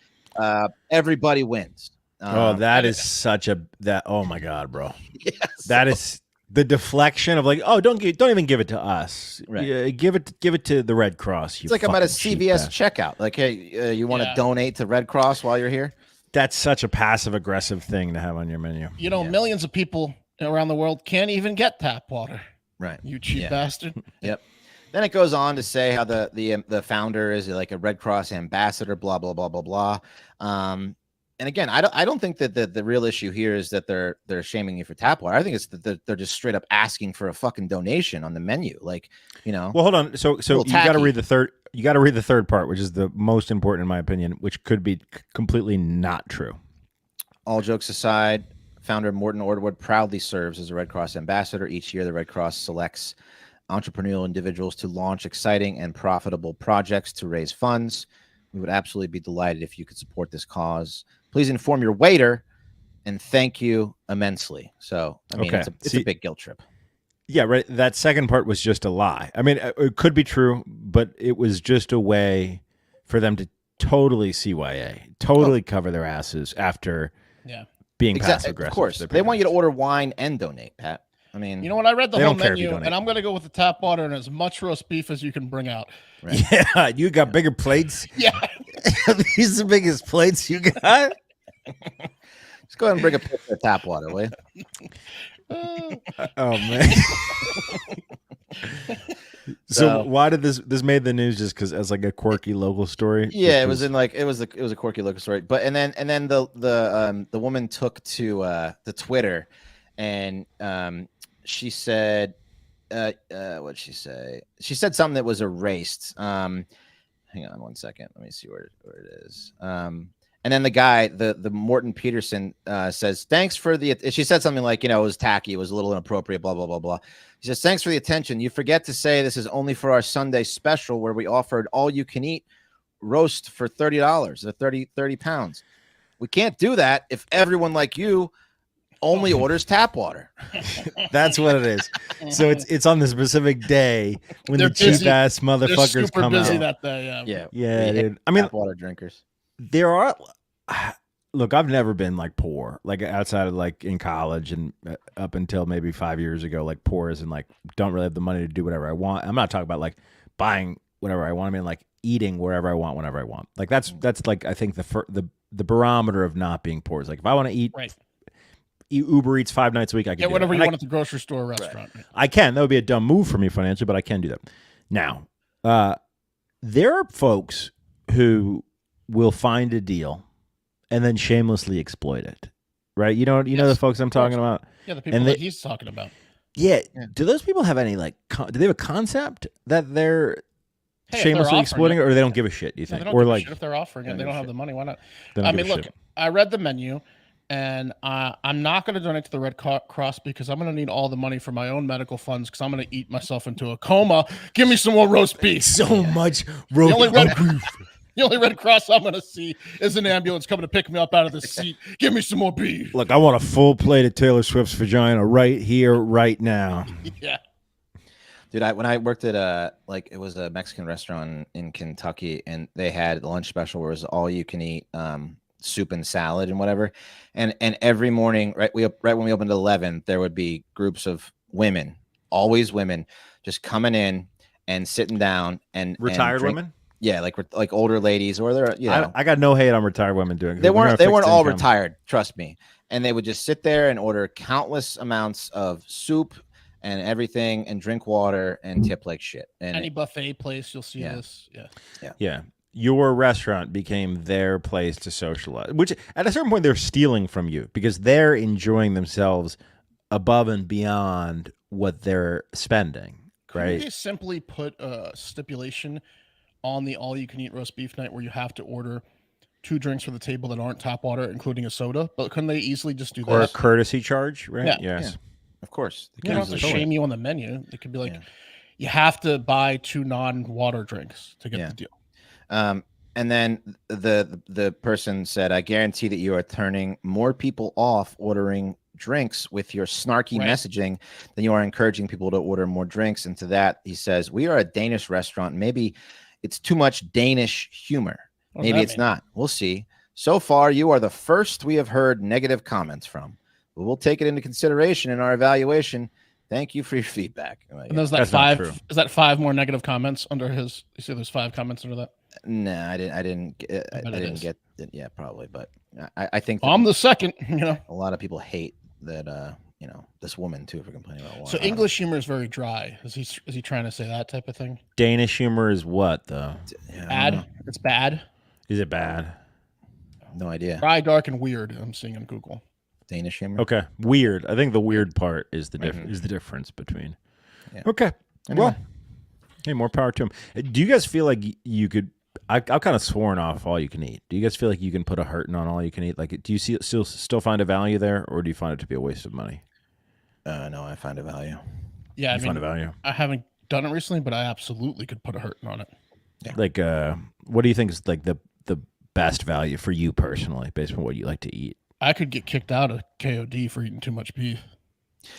Everybody wins. That is such a oh my God, bro. Yes. That is the deflection of like, oh, don't even give it to us. Right. Yeah, give it to the Red Cross. It's like I'm at a CVS checkout. Like, hey, you want to donate to Red Cross while you're here? That's such a passive aggressive thing to have on your menu. You know, millions of people around the world can't even get tap water. Right. You cheap bastard. Yep. Then it goes on to say how the founder is like a Red Cross ambassador, blah blah blah blah blah. And again, I don't think that the real issue here is that they're shaming you for tap water. I think it's that they're just straight up asking for a fucking donation on the menu. Like, you know. Well, hold on. So you got to read the third. You got to read the third part, which is the most important in my opinion, which could be completely not true. All jokes aside, founder Morton Orwood proudly serves as a Red Cross ambassador. Each year, the Red Cross selects entrepreneurial individuals to launch exciting and profitable projects to raise funds. We would absolutely be delighted if you could support this cause. Please inform your waiter, and thank you immensely. So, I mean, it's a big guilt trip. Yeah, right. That second part was just a lie. I mean, it could be true, but it was just a way for them to totally CYA, totally cover their asses after being passive aggressive. Of course, they want you to order wine and donate, Pat. I mean, you know what? I read the whole menu, and I'm going to go with the tap water and as much roast beef as you can bring out. Right? Yeah, you got bigger plates. Yeah, these are the biggest plates you got. Just go ahead and bring a plate of tap water, will you? Oh man. So why did this made the news just because as like a quirky local story? Yeah, it was a quirky local story. But and then the woman took to the Twitter, and she said, what'd she say? She said something that was erased. Hang on one second. Let me see where it is. And then the guy, the Morton Peterson, says, thanks for the, she said something like, you know, it was tacky. It was a little inappropriate, blah, blah, blah, blah. He says, thanks for the attention. You forget to say this is only for our Sunday special where we offered all you can eat roast for $30, or 30 pounds. We can't do that if everyone like you only orders tap water. That's what it is. So it's on the specific day when the cheap ass motherfuckers come out. That day, yeah, dude. I mean, tap water drinkers. There are, look, I've never been like poor, like outside of like in college and up until maybe 5 years ago, like poor as in like don't really have the money to do whatever I want. I'm not talking about like buying whatever I want. I mean like eating wherever I want, whenever I want. Like that's like I think the barometer of not being poor is like if I want to eat. Right. Uber Eats 5 nights a week. I can get whatever you want at the grocery store or restaurant. Right. I can. That would be a dumb move for me financially, but I can do that. Now, there are folks who will find a deal and then shamelessly exploit it, right? You know the folks I'm talking about. Yeah, the people that he's talking about. Yeah. Do those people have any like? Do they have a concept that they're shamelessly exploiting it, or they don't give a shit? Do you think? They don't give a shit if they're offering it, they don't have the money. Why not? I mean, look, I read the menu. And I'm not going to donate to the Red Cross because I'm going to need all the money for my own medical funds because I'm going to eat myself into a coma. Give me some more roast beef. So much roast beef. The only Red Cross I'm going to see is an ambulance coming to pick me up out of the seat. Give me some more beef. Look, I want a full plate of Taylor Swift's vagina right here, right now. Yeah. Dude, when I worked at it was a Mexican restaurant in Kentucky, and they had the lunch special where it was all you can eat soup and salad and whatever, and every morning right when we opened at 11 there would be groups of women, always women, just coming in and sitting down and retired women, like older ladies, or they're I got no hate on retired women doing it. They weren't all retired, trust me, and they would just sit there and order countless amounts of soup and everything and drink water and tip like shit. And any buffet place you'll see this. Yeah. Your restaurant became their place to socialize, which at a certain point they're stealing from you because they're enjoying themselves above and beyond what they're spending, right? Could they simply put a stipulation on the all-you-can-eat roast beef night where you have to order 2 drinks for the table that aren't tap water, including a soda? But couldn't they easily just do that? Or a courtesy charge, right? Yeah. Yes. Yeah. Of course. They don't have to shame you on the menu. It could be like, you have to buy 2 non-water drinks to get the deal. And then the person said, I guarantee that you are turning more people off ordering drinks with your snarky messaging than you are encouraging people to order more drinks. And to that, he says, we are a Danish restaurant. Maybe it's too much Danish humor. Maybe it's not. We'll see. So far, you are the first we have heard negative comments from. But we'll take it into consideration in our evaluation. Thank you for your feedback. And there's that 5. Is that 5 more negative comments under his? You see, there's 5 comments under that. No, I didn't get it. Yeah, probably, but I think I'm the second. You know, a lot of people hate that. You know, this woman too for complaining about water. So English humor is very dry. Is he trying to say that type of thing? Danish humor is what though? Bad. It's bad. Is it bad? No idea. Dry, dark, and weird. I'm seeing on Google. Danish humor. Okay, weird. I think the weird part is the difference between. Yeah. Okay. Anyway. Well, hey, more power to him. Do you guys feel like you could? I've kind of sworn off all you can eat. Do you guys feel like you can put a hurting on all you can eat? Like, do you still find a value there, or do you find it to be a waste of money? No, I find a value. Yeah, find a value. I haven't done it recently, but I absolutely could put a hurting on it. Yeah. Like, what do you think is like the best value for you personally, based on what you like to eat? I could get kicked out of KOD for eating too much beef.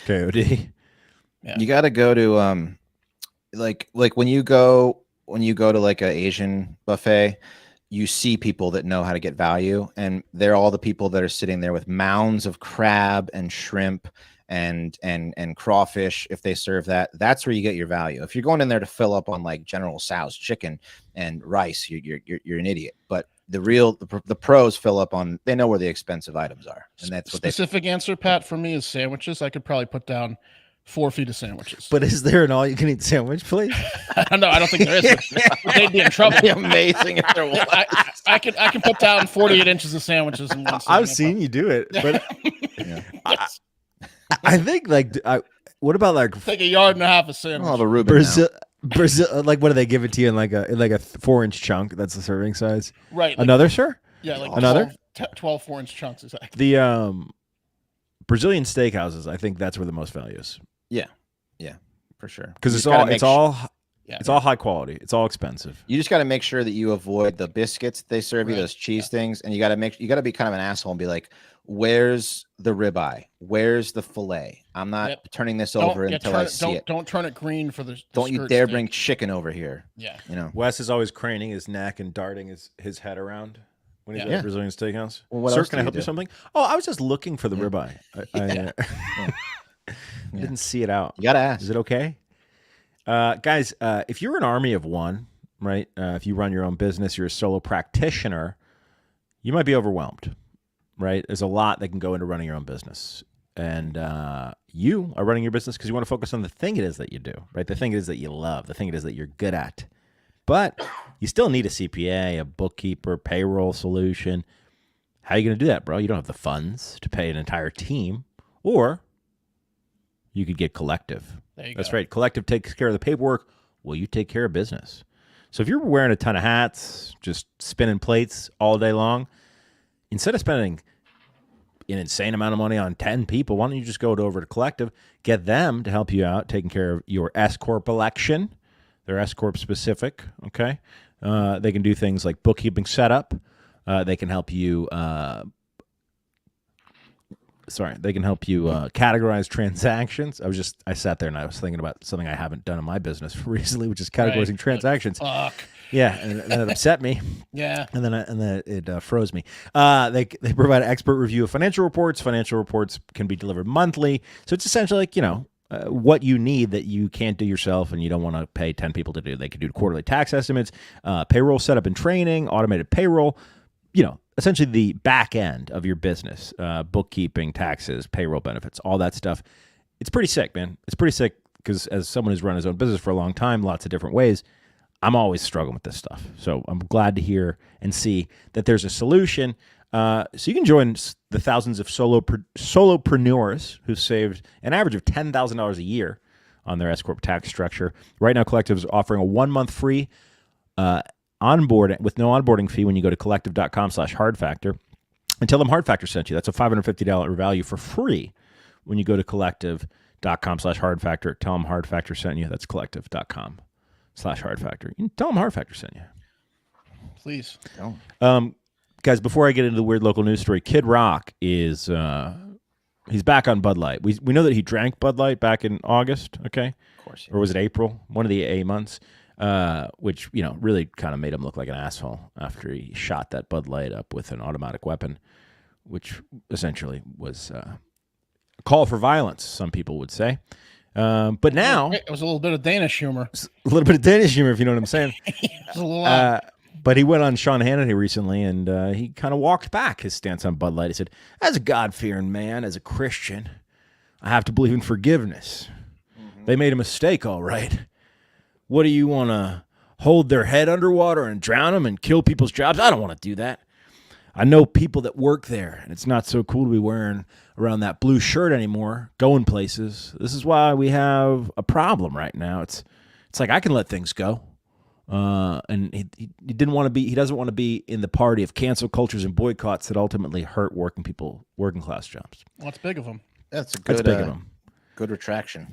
KOD. Yeah. You got to go to like when you go to like an Asian buffet, you see people that know how to get value, and they're all the people that are sitting there with mounds of crab and shrimp and crawfish. If they serve that, that's where you get your value. If you're going in there to fill up on like General Tso's chicken and rice, you're an idiot. But the pros fill up on, they know where the expensive items are, and that's what specific answer, Pat, for me is sandwiches. I could probably put down 4 feet of sandwiches. But is there an all-you-can-eat sandwich place? No, I don't think there is. They'd be in trouble. It'd be amazing if there was. I can put down 48 inches of sandwiches in one. I've seen you do it, but yes. I think like what about like take a yard and a half of sandwich? Oh, the Reuben Brazil, like what do they give it to you in like a 4-inch chunk? That's the serving size, right? Another, sir? Yeah, like another 12 4-inch chunks exactly. The Brazilian steakhouses, I think that's where the most value is. Yeah, for sure. Because it's all high quality. It's all expensive. You just got to make sure that you avoid the biscuits they serve you, those cheese things, and you got to be kind of an asshole and be like, "Where's the ribeye? Where's the fillet? I'm not turning this over until I see it. Don't turn it green for the don't you dare bring chicken over here." Yeah, you know. Wes is always craning his neck and darting his head around when he's at a Brazilian steakhouse. Well, Sir, can I help you something? Oh, I was just looking for the ribeye. I didn't see it out. You gotta ask. Is it okay? Guys, if you're an army of one, right? If you run your own business, you're a solo practitioner, you might be overwhelmed, right? There's a lot that can go into running your own business. And you are running your business because you want to focus on the thing it is that you do, right? The thing it is that you love, the thing it is that you're good at. But you still need a CPA, a bookkeeper, payroll solution. How are you going to do that, bro? You don't have the funds to pay an entire team. Or you could get Collective. That's right. Collective takes care of the paperwork. Well, you take care of business. So if you're wearing a ton of hats, just spinning plates all day long, instead of spending an insane amount of money on 10 people, why don't you just go over to Collective, get them to help you out, taking care of your S-Corp election. They're S-Corp specific, okay? They can do things like bookkeeping setup. They can help you... they can help you categorize transactions. I sat there and I was thinking about something I haven't done in my business recently, which is categorizing transactions. Fuck. Yeah, and then it upset me. Yeah, and then it froze me. They provide an expert review of financial reports. Financial reports can be delivered monthly, so it's essentially like what you need that you can't do yourself and you don't want to pay 10 people to do. They can do quarterly tax estimates, payroll setup and training, automated payroll. Essentially the back end of your business, bookkeeping, taxes, payroll benefits, all that stuff. It's pretty sick, man. It's pretty sick because as someone who's run his own business for a long time, lots of different ways, I'm always struggling with this stuff. So I'm glad to hear and see that there's a solution. So you can join the thousands of solo-prenuers who've saved an average of $10,000 a year on their S-Corp tax structure. Right now, Collective is offering a 1-month free onboarding with no onboarding fee when you go to collective.com/hardfactor and tell them Hard Factor sent you. That's a $550 value for free when you go to collective.com/hardfactor. Tell them Hard Factor sent you. That's collective.com/hardfactor. You can tell them Hard Factor sent you. Please. Guys, before I get into the weird local news story, Kid Rock is he's back on Bud Light. We know that he drank Bud Light back in August, okay? Of course. Or was it April? One of the A months. Which, really kind of made him look like an asshole after he shot that Bud Light up with an automatic weapon, which essentially was a call for violence, some people would say. But now... It was a little bit of Danish humor. A little bit of Danish humor, if you know what I'm saying. It was a little But he went on Sean Hannity recently, and he kind of walked back his stance on Bud Light. He said, as a God-fearing man, as a Christian, I have to believe in forgiveness. They made a mistake, all right. What do you want to hold their head underwater and drown them and kill people's jobs? I don't want to do that. I know people that work there, and it's not so cool to be wearing around that blue shirt anymore, going places. This is why we have a problem right now. It's like I can let things go. And he didn't want to be. He doesn't want to be in the party of cancel cultures and boycotts that ultimately hurt working class jobs. Well, that's big of him. That's a good, big of him. Good retraction.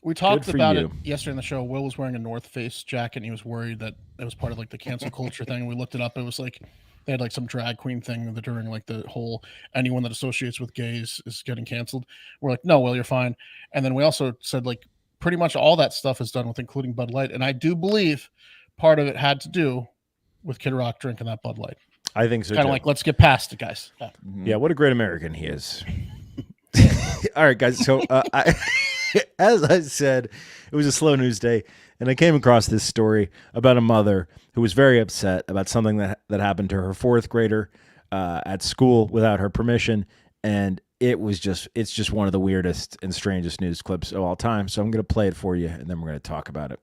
We talked about it yesterday in the show. Will was wearing a North Face jacket, and he was worried that it was part of like the cancel culture thing. We looked it up. It was like they had like some drag queen thing that during like the whole anyone that associates with gays is getting canceled. We're like, no, Will, you're fine. And then we also said like pretty much all that stuff is done with including Bud Light, and I do believe part of it had to do with Kid Rock drinking that Bud Light. I think so. Kind of like, let's get past it, guys. Yeah, what a great American he is. All right, guys. So as I said, it was a slow news day, and I came across this story about a mother who was very upset about something that happened to her fourth grader at school without her permission, and it's just one of the weirdest and strangest news clips of all time. So I'm going to play it for you, and then we're going to talk about it.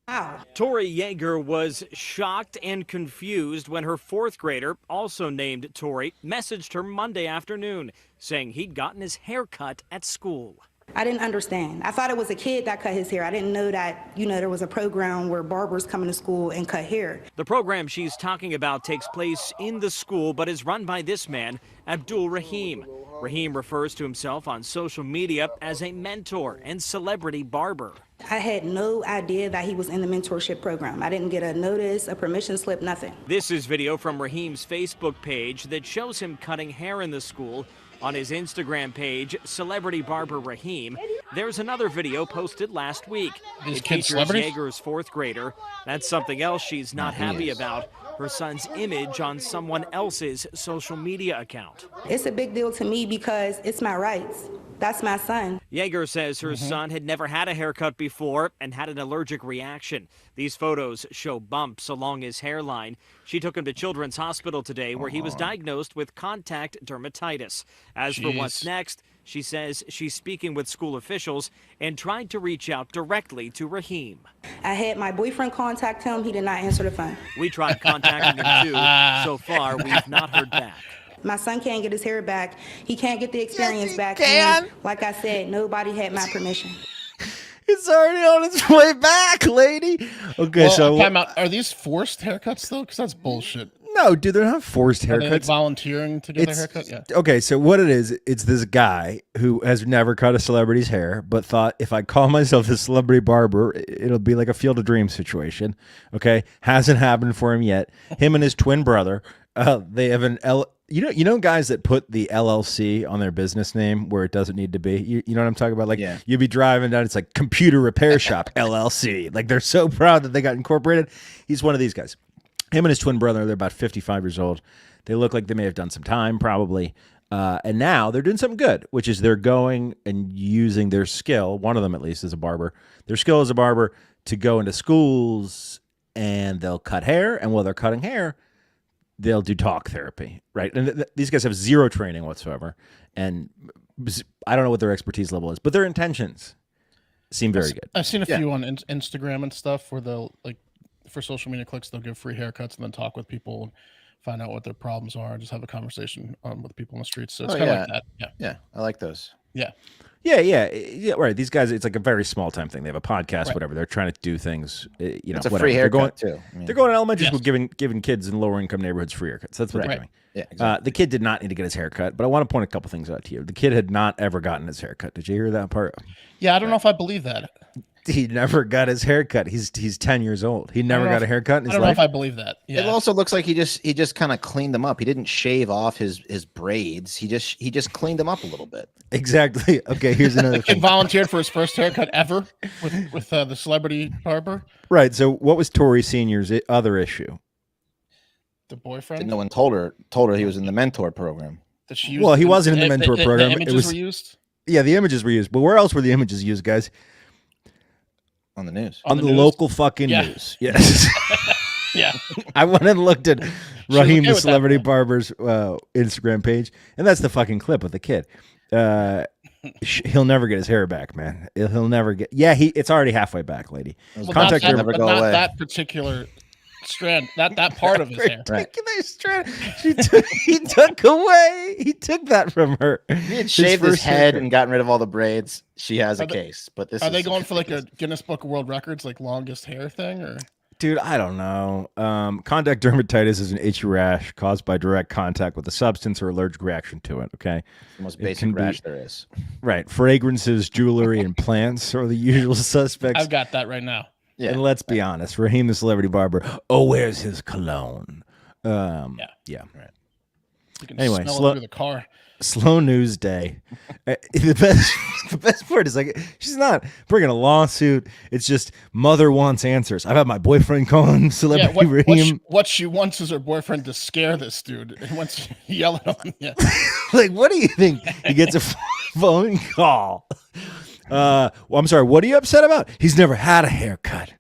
Wow. Tori Yeager was shocked and confused when her fourth grader, also named Tori, messaged her Monday afternoon saying he'd gotten his hair cut at school. I didn't understand. I thought it was a kid that cut his hair. I didn't know that, there was a program where barbers come into school and cut hair. The program she's talking about takes place in the school, but is run by this man, Abdul Rahim. Rahim refers to himself on social media as a mentor and celebrity barber. I had no idea that he was in the mentorship program. I didn't get a notice, a permission slip, nothing. This is video from Rahim's Facebook page that shows him cutting hair in the school. On his Instagram page, Celebrity Barber Rahim, there's another video posted last week. These it kids features celebrities? Yeager's fourth grader. That's something else she's not happy about. Her son's image on someone else's social media account. It's a big deal to me because it's my rights. That's my son. Yeager says her son had never had a haircut before and had an allergic reaction. These photos show bumps along his hairline. She took him to Children's Hospital today where he was diagnosed with contact dermatitis. As for what's next, she says she's speaking with school officials and tried to reach out directly to Rahim. I had my boyfriend contact him. He did not answer the phone. We tried contacting him too. So far, we've not heard back. My son can't get his hair back. He can't get the experience back. can. And like I said, nobody had my permission. It's already on its way back, lady. Okay, so time out. Are these forced haircuts though? Because that's bullshit. no, dude, they're not forced Are they like haircuts. volunteering to get their haircut? Yeah. Okay, so what it is, it's this guy who has never cut a celebrity's hair, but thought if I call myself a celebrity barber, it'll be like a Field of Dreams situation. Okay, hasn't happened for him yet. Him and his twin brother, they have an You know, guys that put the LLC on their business name where it doesn't need to be. You know what I'm talking about? Like, you'd be driving down, it's like Computer Repair Shop LLC. Like, they're so proud that they got incorporated. He's one of these guys. Him and his twin brother, they're about 55 years old. They look like they may have done some time, probably. And now they're doing something good, which is they're going and using their skill. One of them, at least, is a barber. Their skill as a barber to go into schools and they'll cut hair. And while they're cutting hair, they'll do talk therapy, right? And these guys have zero training whatsoever. And I don't know what their expertise level is, but their intentions seem very good. I've seen a few on Instagram and stuff where they'll, like, for social media clicks, they'll give free haircuts and then talk with people and find out what their problems are and just have a conversation with people on the streets. So it's kind of like that. Yeah, I like those. Yeah. Yeah, right. These guys, it's like a very small time thing. They have a podcast, whatever. They're trying to do things, It's a whatever. free haircut, they're going, too. I mean, they're going to elementary school giving kids in lower income neighborhoods free haircuts. That's what they're doing. Yeah, exactly. The kid did not need to get his hair cut, but I want to point a couple things out to you. The kid had not ever gotten his hair cut. Did you hear that part? Yeah, I don't know if I believe that. He never got his hair cut. He's 10 years old. He never got a haircut in his I don't know life. if I believe that. Yeah. It also looks like he just kind of cleaned them up. He didn't shave off his braids. He just cleaned them up a little bit. Exactly. Okay, here's another Kid thing. volunteered for his first haircut ever with the celebrity barber. Right. So what was Tori Senior's other issue? The boyfriend. No one told her he was in the mentor program. That she used Well, he wasn't in the mentor program. The images were used. Yeah, the images were used. But where else were the images used, guys? On the news. On the news? local fucking news. Yes. Yeah. I went and looked at Raheem okay the with Celebrity that, Barber's Instagram page, and that's the fucking clip of the kid. He'll never get his hair back, man. He'll never get. Yeah, it's already halfway back, lady. Well, Contact not that, never but go not away. that particular strand, that part of his hair. Particular strand. He took that from her. He had shaved his head haircut. and gotten rid of all the braids. She has a case, but this Are is they going for like a Guinness Book of World Records, like longest hair thing, or? Dude, I don't know. Contact dermatitis is an itchy rash caused by direct contact with a substance or allergic reaction to it. Okay, the most basic rash there is. Right, fragrances, jewelry, and plants are the usual suspects. I've got that right now. Yeah, and let's be honest, Raheem the Celebrity Barber. Oh, where's his cologne? Yeah. right. You can Anyway, smell it through the car. Slow news day. The best part is like she's not bringing a lawsuit. It's just mother wants answers. I've had my boyfriend calling Celebrity Raheem. What she wants is her boyfriend to scare this dude. And once you yell at him, yeah. Like, what do you think? He gets a phone call. Well, I'm sorry. What are you upset about? He's never had a haircut.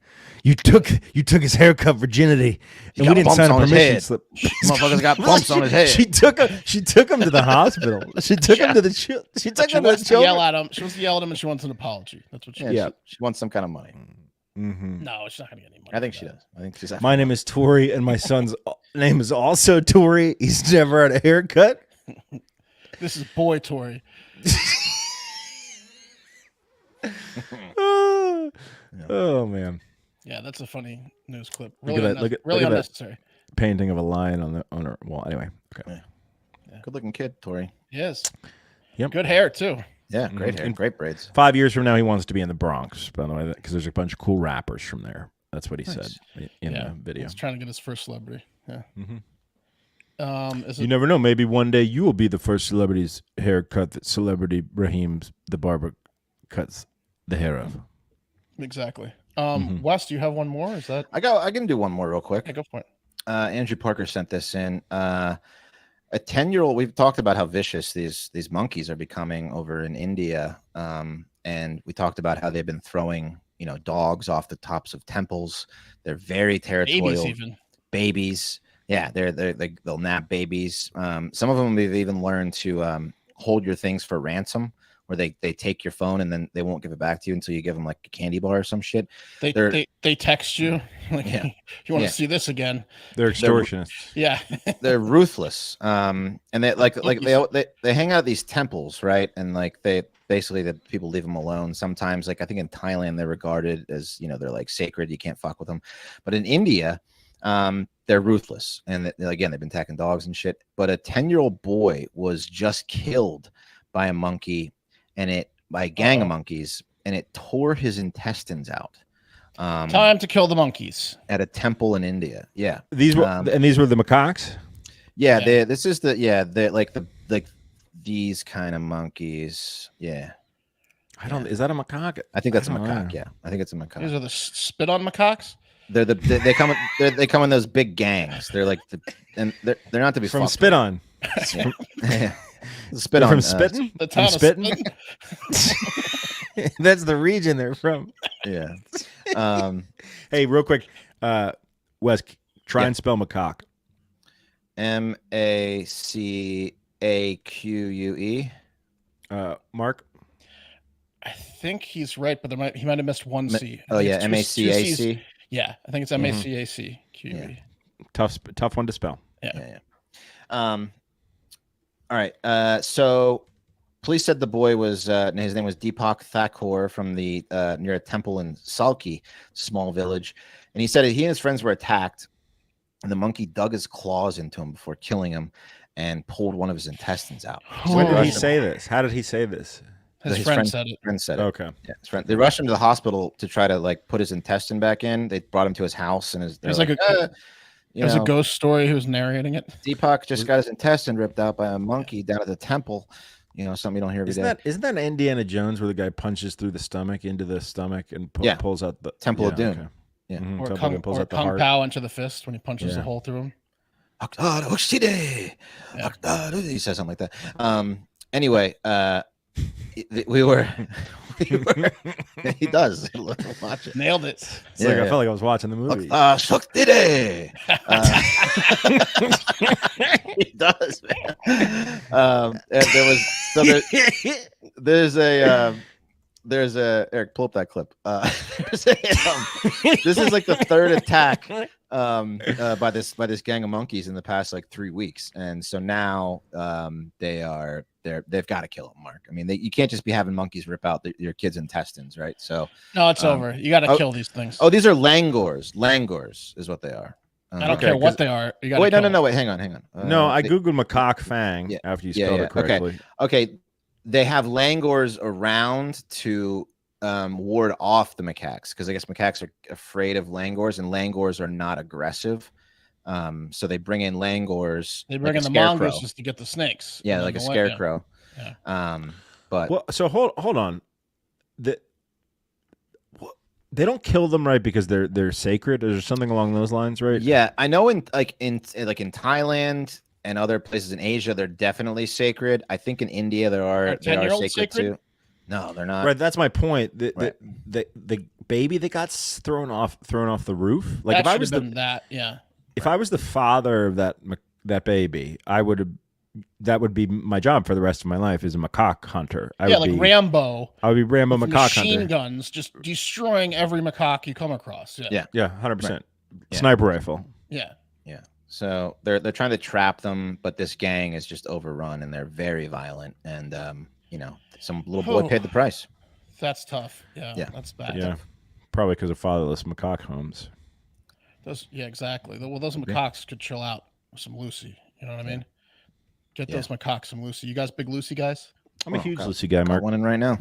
You took his haircut virginity, and we didn't sign a permission slip. Motherfucker's got bumps on his head. She took him to the hospital. She took him to the. She took him to the children. Yell at him. She wants to yell at him, and she wants an apology. That's what she. Yeah, she wants some kind of money. Mm-hmm. No, she's not gonna get any money. I think she does. I think she's. My name is Tori, and my son's name is also Tori. He's never had a haircut. This is boy Tori. Oh man. Yeah, that's a funny news clip. Look at that. Really look at unnecessary. that painting of a lion on her wall. Anyway, okay. Yeah. Good looking kid, Tori. Yes. Yep. Good hair too. Yeah, great hair, great braids. 5 years from now, he wants to be in the Bronx, by the way, because there's a bunch of cool rappers from there. That's what he said in the video. He's trying to get his first celebrity. Yeah. Mm-hmm. You never know. Maybe one day you will be the first celebrity's haircut that Celebrity Raheem's the barber cuts the hair of. Exactly. Wes, do you have one more? Is that I can do one more real quick. Yeah, go for it. Andrew Parker sent this in. A 10-year-old. We've talked about how vicious these monkeys are becoming over in India, and we talked about how they've been throwing dogs off the tops of temples. They're very territorial. Babies. Yeah, they'll nab babies. Some of them have even learned to hold your things for ransom, where they take your phone and then they won't give it back to you until you give them like a candy bar or some shit. They text you like, you want to see this again? They're extortionists. Yeah, they're ruthless. And they they hang out at these temples, right? And like the people leave them alone. Sometimes, like I think in Thailand, they're regarded as they're like sacred. You can't fuck with them. But in India, they're ruthless. And again, they've been attacking dogs and shit. But a 10-year-old boy was just killed by a monkey. By a gang of monkeys, and it tore his intestines out. Time to kill the monkeys at a temple in India. Yeah, these were the macaques. Yeah, this is these kind of monkeys. Yeah, Is that a macaque? I think that's a macaque. Yeah, I think it's a macaque. These are the spit on macaques. They come in those big gangs. They're like they're not to be from spit on. Spit on from spitting. The town of spitting. That's the region they're from. Yeah. Hey, real quick, Wes, try and spell macaque. MACAQUE. Mark. I think he's right, but he might have missed one C. Oh yeah, MACAC. Yeah, I think it's MACACQE. Yeah. Tough one to spell. Yeah. All right. So police said the boy was his name was Deepak Thakur from the near a temple in Salki, small village, and he said he and his friends were attacked, and the monkey dug his claws into him before killing him and pulled one of his intestines out. When did he say this? How did he say this? His friend said it. Friend said it. Okay. Yeah, his friend. They rushed him to the hospital to try to like put his intestine back in. They brought him to his house, and there's like there's a ghost story who's narrating it. Deepak just got his intestine ripped out by a monkey down at the temple. Something you don't hear every day. Isn't that Indiana Jones where the guy punches through the stomach into the stomach and pulls out the Temple of Doom? Okay. Yeah. Or Kung Pao into the fist when he punches the hole through him. He says something like that. Anyway, we were. He does. Watch it. Nailed it. It's like I felt like I was watching the movie. Suck Diddy. He does, man. And there's a Eric, pull up that clip. This is like the third attack by this gang of monkeys in the past like 3 weeks, and so now they've got to kill them, Mark. I mean, you can't just be having monkeys rip out your kids' intestines, right? So no, it's over. You got to kill these things. Oh, these are langurs. Langurs is what they are. I don't care what they are. You got wait, no. Wait, hang on. No, I googled macaque fang after you spelled it correctly. Okay. They have langurs around to ward off the macaques, because I guess macaques are afraid of langurs, and langurs are not aggressive. So they bring in langurs. They bring in the mongooses to get the snakes. Yeah, like a scarecrow. Yeah. But so hold on. They don't kill them, right? Because they're sacred, or something along those lines, right? Yeah, I know in Thailand and other places in Asia, they're definitely sacred. I think in India they are sacred too. No, they're not. Right, that's my point. The baby that got thrown off the roof. Like that if I was if I was the father of that baby, that would be my job for the rest of my life as a macaque hunter. Rambo. I would be Rambo macaque hunter. Machine guns, just destroying every macaque you come across. Yeah, 100%. Sniper rifle. Yeah. So they're trying to trap them, but this gang is just overrun, and they're very violent. And some little boy paid the price. That's tough. Yeah, that's bad. Yeah, probably because of fatherless macaque homes. Exactly. Well, those macaques could chill out with some Lucy. You know what I mean? Get those macaques some Lucy. You guys big Lucy guys? I'm a huge Lucy guy, Mark. Got one in right now.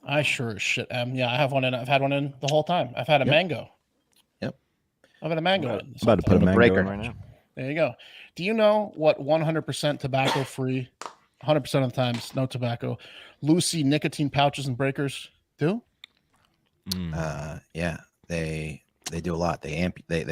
I sure as shit am. Yeah, I have one in. I've had one in the whole time. I've had a mango. Yep. I've had a mango. I'm about to put a mango in right now. There you go. Do you know what 100% tobacco-free, 100% of the times no tobacco, Lucy nicotine pouches and breakers do? Yeah, they do a lot. They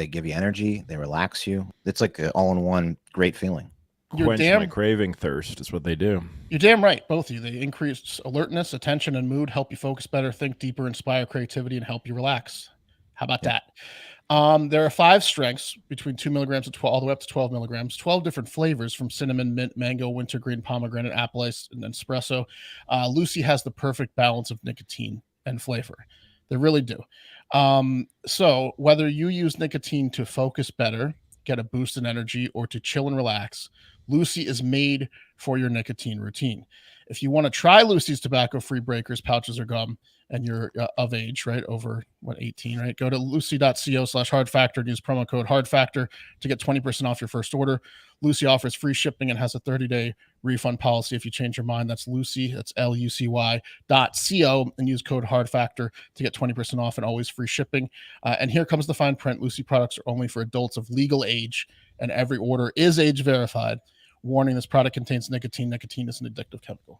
give you energy. They relax you. It's like an all-in-one great feeling. Quench my craving thirst is what they do. You're damn right, both of you. They increase alertness, attention, and mood, help you focus better, think deeper, inspire creativity, and help you relax. How about that? There are 5 strengths between 2 milligrams and 12, all the way up to 12 milligrams, 12 different flavors from cinnamon, mint, mango, wintergreen, pomegranate, apple ice, and espresso. Lucy has the perfect balance of nicotine and flavor. They really do. So whether you use nicotine to focus better, get a boost in energy, or to chill and relax, Lucy is made for your nicotine routine. If you want to try Lucy's tobacco-free breakers, pouches, or gum, and you're of age, right, over 18, right, go to lucy.co/hardfactor and use promo code hardfactor to get 20% off your first order. Lucy offers free shipping and has a 30-day refund policy if you change your mind. That's Lucy, that's LUCY.co, and use code hardfactor to get 20% off and always free shipping. And here comes the fine print. Lucy products are only for adults of legal age, and every order is age verified. Warning, this product contains nicotine. Nicotine is an addictive chemical.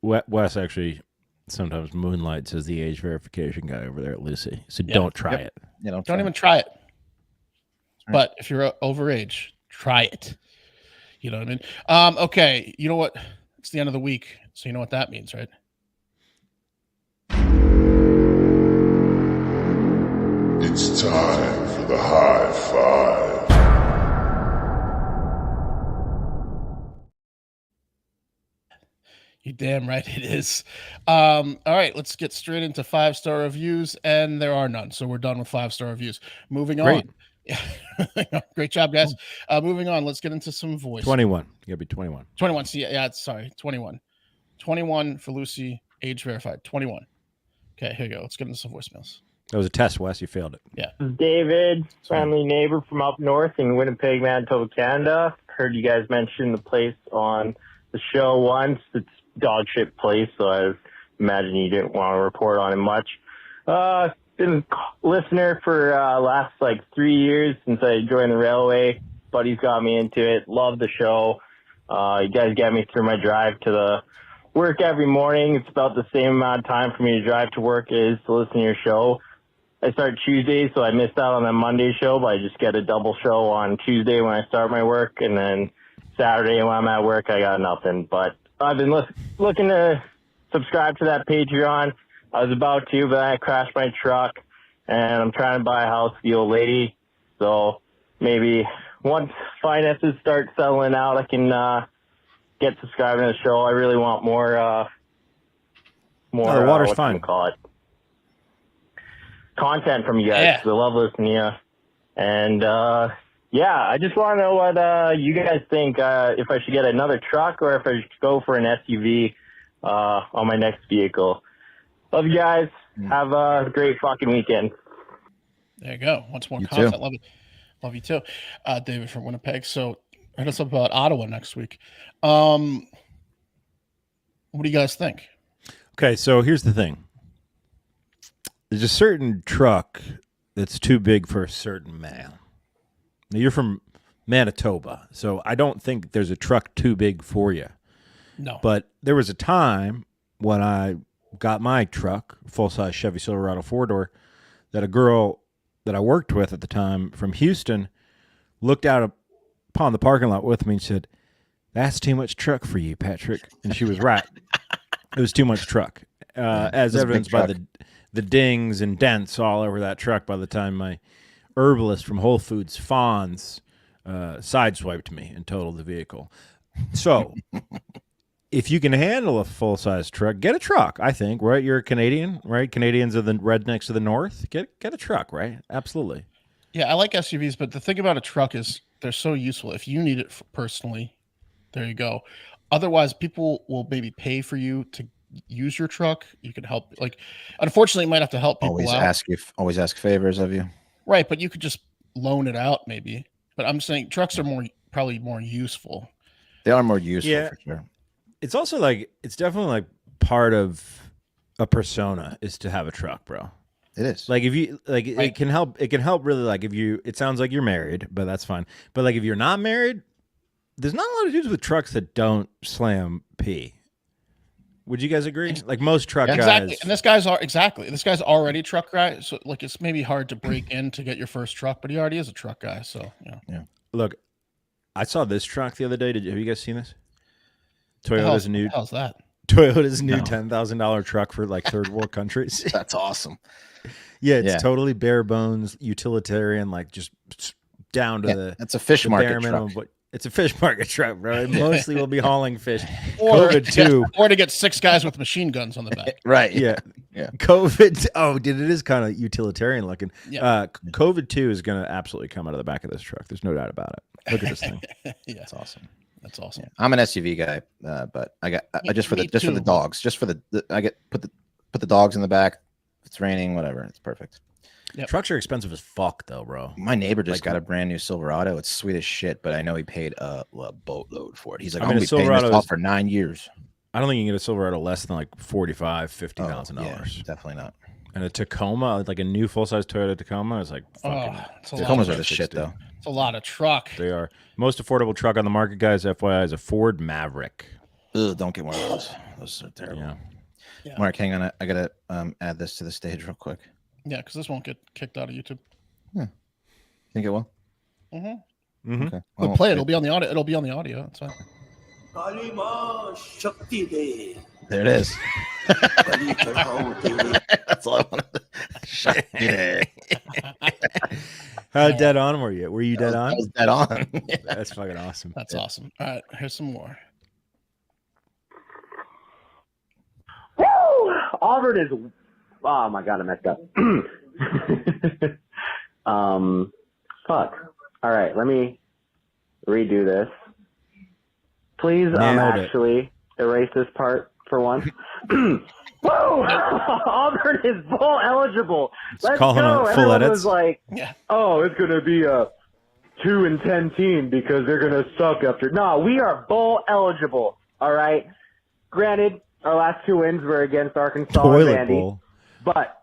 Wes actually sometimes moonlights as the age verification guy over there at Lucy. So don't try it. Don't even try it. Right. But if you're over age, try it. You know what I mean? Okay. You know what? It's the end of the week. So you know what that means, right? It's time for the high five. You damn right it is. All right, let's get straight into 5-star reviews, and there are none, so we're done with 5-star reviews. Moving on. Great job, guys. Moving on, let's get into some voice. 21. You gotta be 21. 21. See, sorry, 21. 21 for Lucy, age verified. 21. Okay, here you go. Let's get into some voicemails. That was a test, Wes. You failed it. Yeah. David, friendly neighbor from up north in Winnipeg, Manitoba, Canada. Heard you guys mention the place on the show once. It's dog shit place, so I imagine you didn't want to report on it much. Been a listener for last 3 years since I joined the railway. Buddies got me into it. Love the show. You guys get me through my drive to the work every morning. It's about the same amount of time for me to drive to work as to listen to your show. I start Tuesday, so I missed out on the Monday show, but I just get a double show on Tuesday when I start my work, and then Saturday when I'm at work, I got nothing. But I've been looking to subscribe to that Patreon. I was about to, but I crashed my truck, and I'm trying to buy a house for the old lady. So maybe once finances start settling out, I can get subscribing to the show. I really want more. The water's fine. Call it content from you guys. I love listening to you, and I just want to know what you guys think. If I should get another truck or if I should go for an SUV on my next vehicle. Love you guys. Have a great fucking weekend. There you go. Once more content. Too. Love it. Love you too, David from Winnipeg. So hit us up about Ottawa next week. What do you guys think? Okay, so here's the thing. There's a certain truck that's too big for a certain man. Now, you're from Manitoba, so I don't think there's a truck too big for you. No. But there was a time when I got my truck, full-size Chevy Silverado 4-door, that a girl that I worked with at the time from Houston looked out upon the parking lot with me and said, "That's too much truck for you, Patrick." And she was right. It was too much truck, as evidenced by the dings and dents all over that truck by the time my herbalist from Whole Foods, Fonz, sideswiped me and totaled the vehicle. So if you can handle a full-size truck, get a truck, I think, right? You're a Canadian, right? Canadians are the rednecks of the north. Get a truck, right? Absolutely. Yeah, I like SUVs, but the thing about a truck is they're so useful. If you need it personally, there you go. Otherwise, people will maybe pay for you to use your truck. You can help. Like, unfortunately, you might have to help people out. Always ask favors of you. Right, but you could just loan it out maybe. But I'm saying trucks are probably more useful. They are more useful for sure. It's also like, it's definitely like part of a persona is to have a truck, bro. It is. Like if you like, right. It can help really. Like if you, it sounds like you're married, but that's fine. But like if you're not married, there's not a lot of dudes with trucks that don't slam P. Would you guys agree? Like most truck guys. Exactly. And this guy's already a truck guy. So like, it's maybe hard to break in to get your first truck, but he already is a truck guy. So yeah. Look, I saw this truck the other day. Have you guys seen this? Toyota's new. How's that? Toyota's new $10,000 truck for like third world countries. That's awesome. Yeah, it's totally bare bones, utilitarian, like just down to the. It's a fish market truck. But it's a fish market truck, bro. It mostly will be hauling fish. Or COVID too, or to get 6 guys with machine guns on the back. Right. Yeah. COVID. Oh, dude, it is kind of utilitarian looking. Yeah. COVID 2 is going to absolutely come out of the back of this truck. There's no doubt about it. Look at this thing. That's awesome. That's awesome. Yeah. I'm an SUV guy, but I just for the dogs, just for put the dogs in the back. If it's raining, whatever, it's perfect. Yep. Trucks are expensive as fuck, though, bro. My neighbor just got a brand new Silverado. It's sweet as shit, but I know he paid a boatload for it. He's like, I'm gonna be paying this off for 9 years. I don't think you can get a Silverado less than like $45,000-$50,000. Yeah, definitely not. And a Tacoma, like a new full-size Toyota Tacoma, is like fucking. Tacomas are the shit, though. It's a lot of truck. They are. Most affordable truck on the market, guys, FYI, is a Ford Maverick. Ugh, don't get one of those. Those are terrible. Yeah. Mark, hang on. I gotta add this to the stage real quick. Yeah, because this won't get kicked out of YouTube. Think it will? Mm-hmm. Mm-hmm. Okay. We'll play it. It'll be on the audio. It'll be on the audio. That's fine. There it is. That's all I wanted. How dead on were you? Were you dead on? I was dead on. That's fucking awesome. That's awesome. All right, here's some more. Woo! Auburn is. Oh my god, I messed up. Fuck. All right, let me redo this. Please, actually erase this part for once. Woo! Auburn is bowl eligible. Let's go. Full Everyone edits. was like, "Oh, it's gonna be a 2-10 team because they're gonna suck after." No, we are bowl eligible. All right. Granted, our last 2 wins were against Arkansas and Vandy. Bowl. But,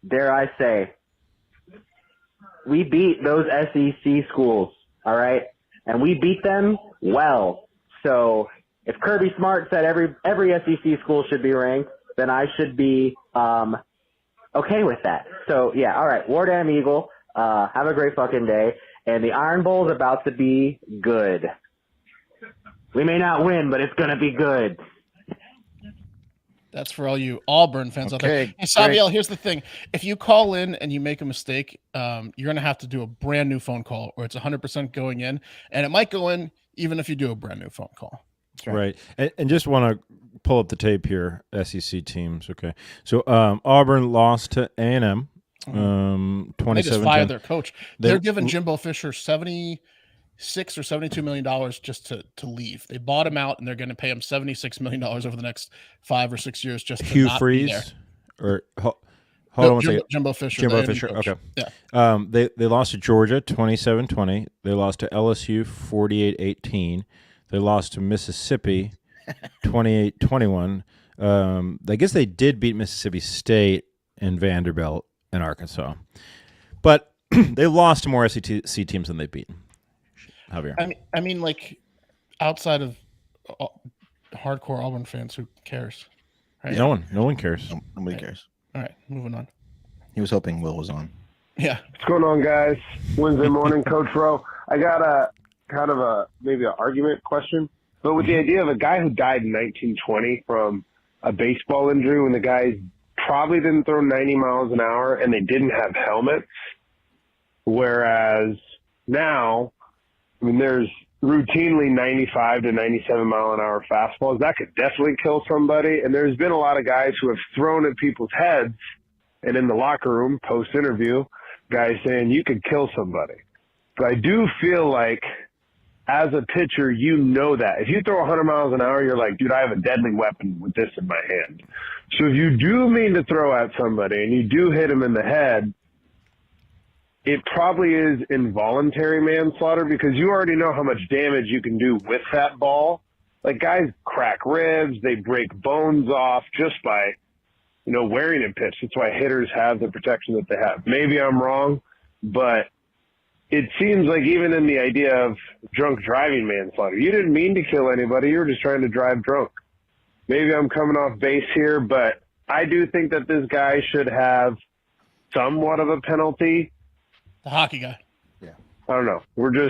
dare I say, we beat those SEC schools, all right? And we beat them well. So if Kirby Smart said every SEC school should be ranked, then I should be okay with that. So, yeah, all right, War Damn Eagle, have a great fucking day. And the Iron Bowl is about to be good. We may not win, but it's going to be good. That's for all you Auburn fans out there. Okay, Hey, Samuel, here's the thing. If you call in and you make a mistake, you're going to have to do a brand new phone call, or it's 100% going in. And it might go in even if you do a brand new phone call. Right. And just want to pull up the tape here, SEC teams. Okay. So Auburn lost to A&M. 27. They just fired their coach. They're giving Jimbo Fisher $76 or $72 million just to leave. They bought him out, and they're going to pay him $76 million over the next 5 or 6 years just to Hugh not Freeze, be there. or hold on one second. Jimbo Fisher. Jimbo Fisher. Coach. Okay. Yeah. They lost to Georgia 27-20. They lost to LSU 48-18. They lost to Mississippi 28-21. I guess they did beat Mississippi State and Vanderbilt and Arkansas, but they lost to more SEC teams than they've beaten. Javier. I mean, like, outside of hardcore Auburn fans, who cares? Right? No one cares. Nobody cares. All right, moving on. He was hoping Will was on. Yeah. What's going on, guys? Wednesday morning, Coach Rowe. I got a kind of maybe an argument question, but with the idea of a guy who died in 1920 from a baseball injury, when the guys probably didn't throw 90 miles an hour and they didn't have helmets, whereas now, I mean, there's routinely 95 to 97 mile an hour fastballs. That could definitely kill somebody. And there's been a lot of guys who have thrown at people's heads, and in the locker room, post-interview, guys saying you could kill somebody. But I do feel like as a pitcher, you know that. If you throw 100 miles an hour, you're like, dude, I have a deadly weapon with this in my hand. So if you do mean to throw at somebody and you do hit him in the head, it probably is involuntary manslaughter, because you already know how much damage you can do with that ball. Like, guys crack ribs, they break bones off just by, wearing a pitch. That's why hitters have the protection that they have. Maybe I'm wrong, but it seems like even in the idea of drunk driving manslaughter, you didn't mean to kill anybody. You were just trying to drive drunk. Maybe I'm coming off base here, but I do think that this guy should have somewhat of a penalty. The hockey guy. Yeah. I don't know. We're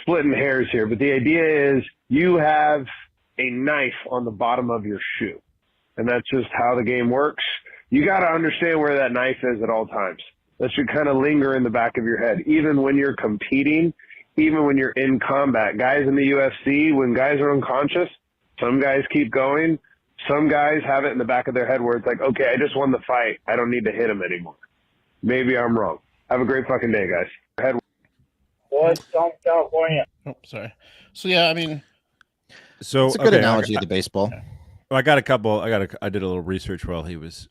splitting hairs here, but the idea is you have a knife on the bottom of your shoe, and that's just how the game works. You got to understand where that knife is at all times. That should kind of linger in the back of your head, even when you're competing, even when you're in combat. Guys in the UFC, when guys are unconscious, some guys keep going. Some guys have it in the back of their head where it's like, okay, I just won the fight. I don't need to hit him anymore. Maybe I'm wrong. Have a great fucking day, guys. Head. What's on California? Oh, sorry. So, yeah, I mean. So it's a good analogy to baseball. I got a couple. I did a little research while he was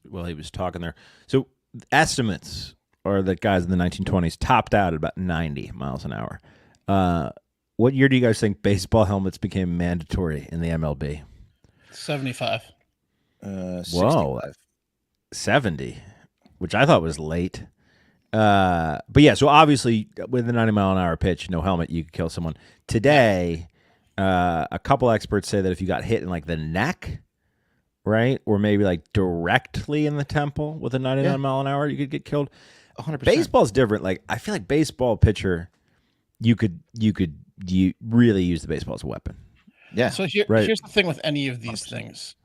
talking there. So estimates are that guys in the 1920s topped out at about 90 miles an hour. What year do you guys think baseball helmets became mandatory in the MLB? 75. 65. 70, which I thought was late. But yeah, so obviously with the 90 mile an hour pitch, no helmet, you could kill someone. Today, a couple experts say that if you got hit in like the neck, right, or maybe like directly in the temple with a 99 mile an hour, you could get killed. 100%. Baseball's different. Like, I feel like baseball pitcher, you really use the baseball as a weapon. Yeah. So here's the thing with any of these 100%. Things.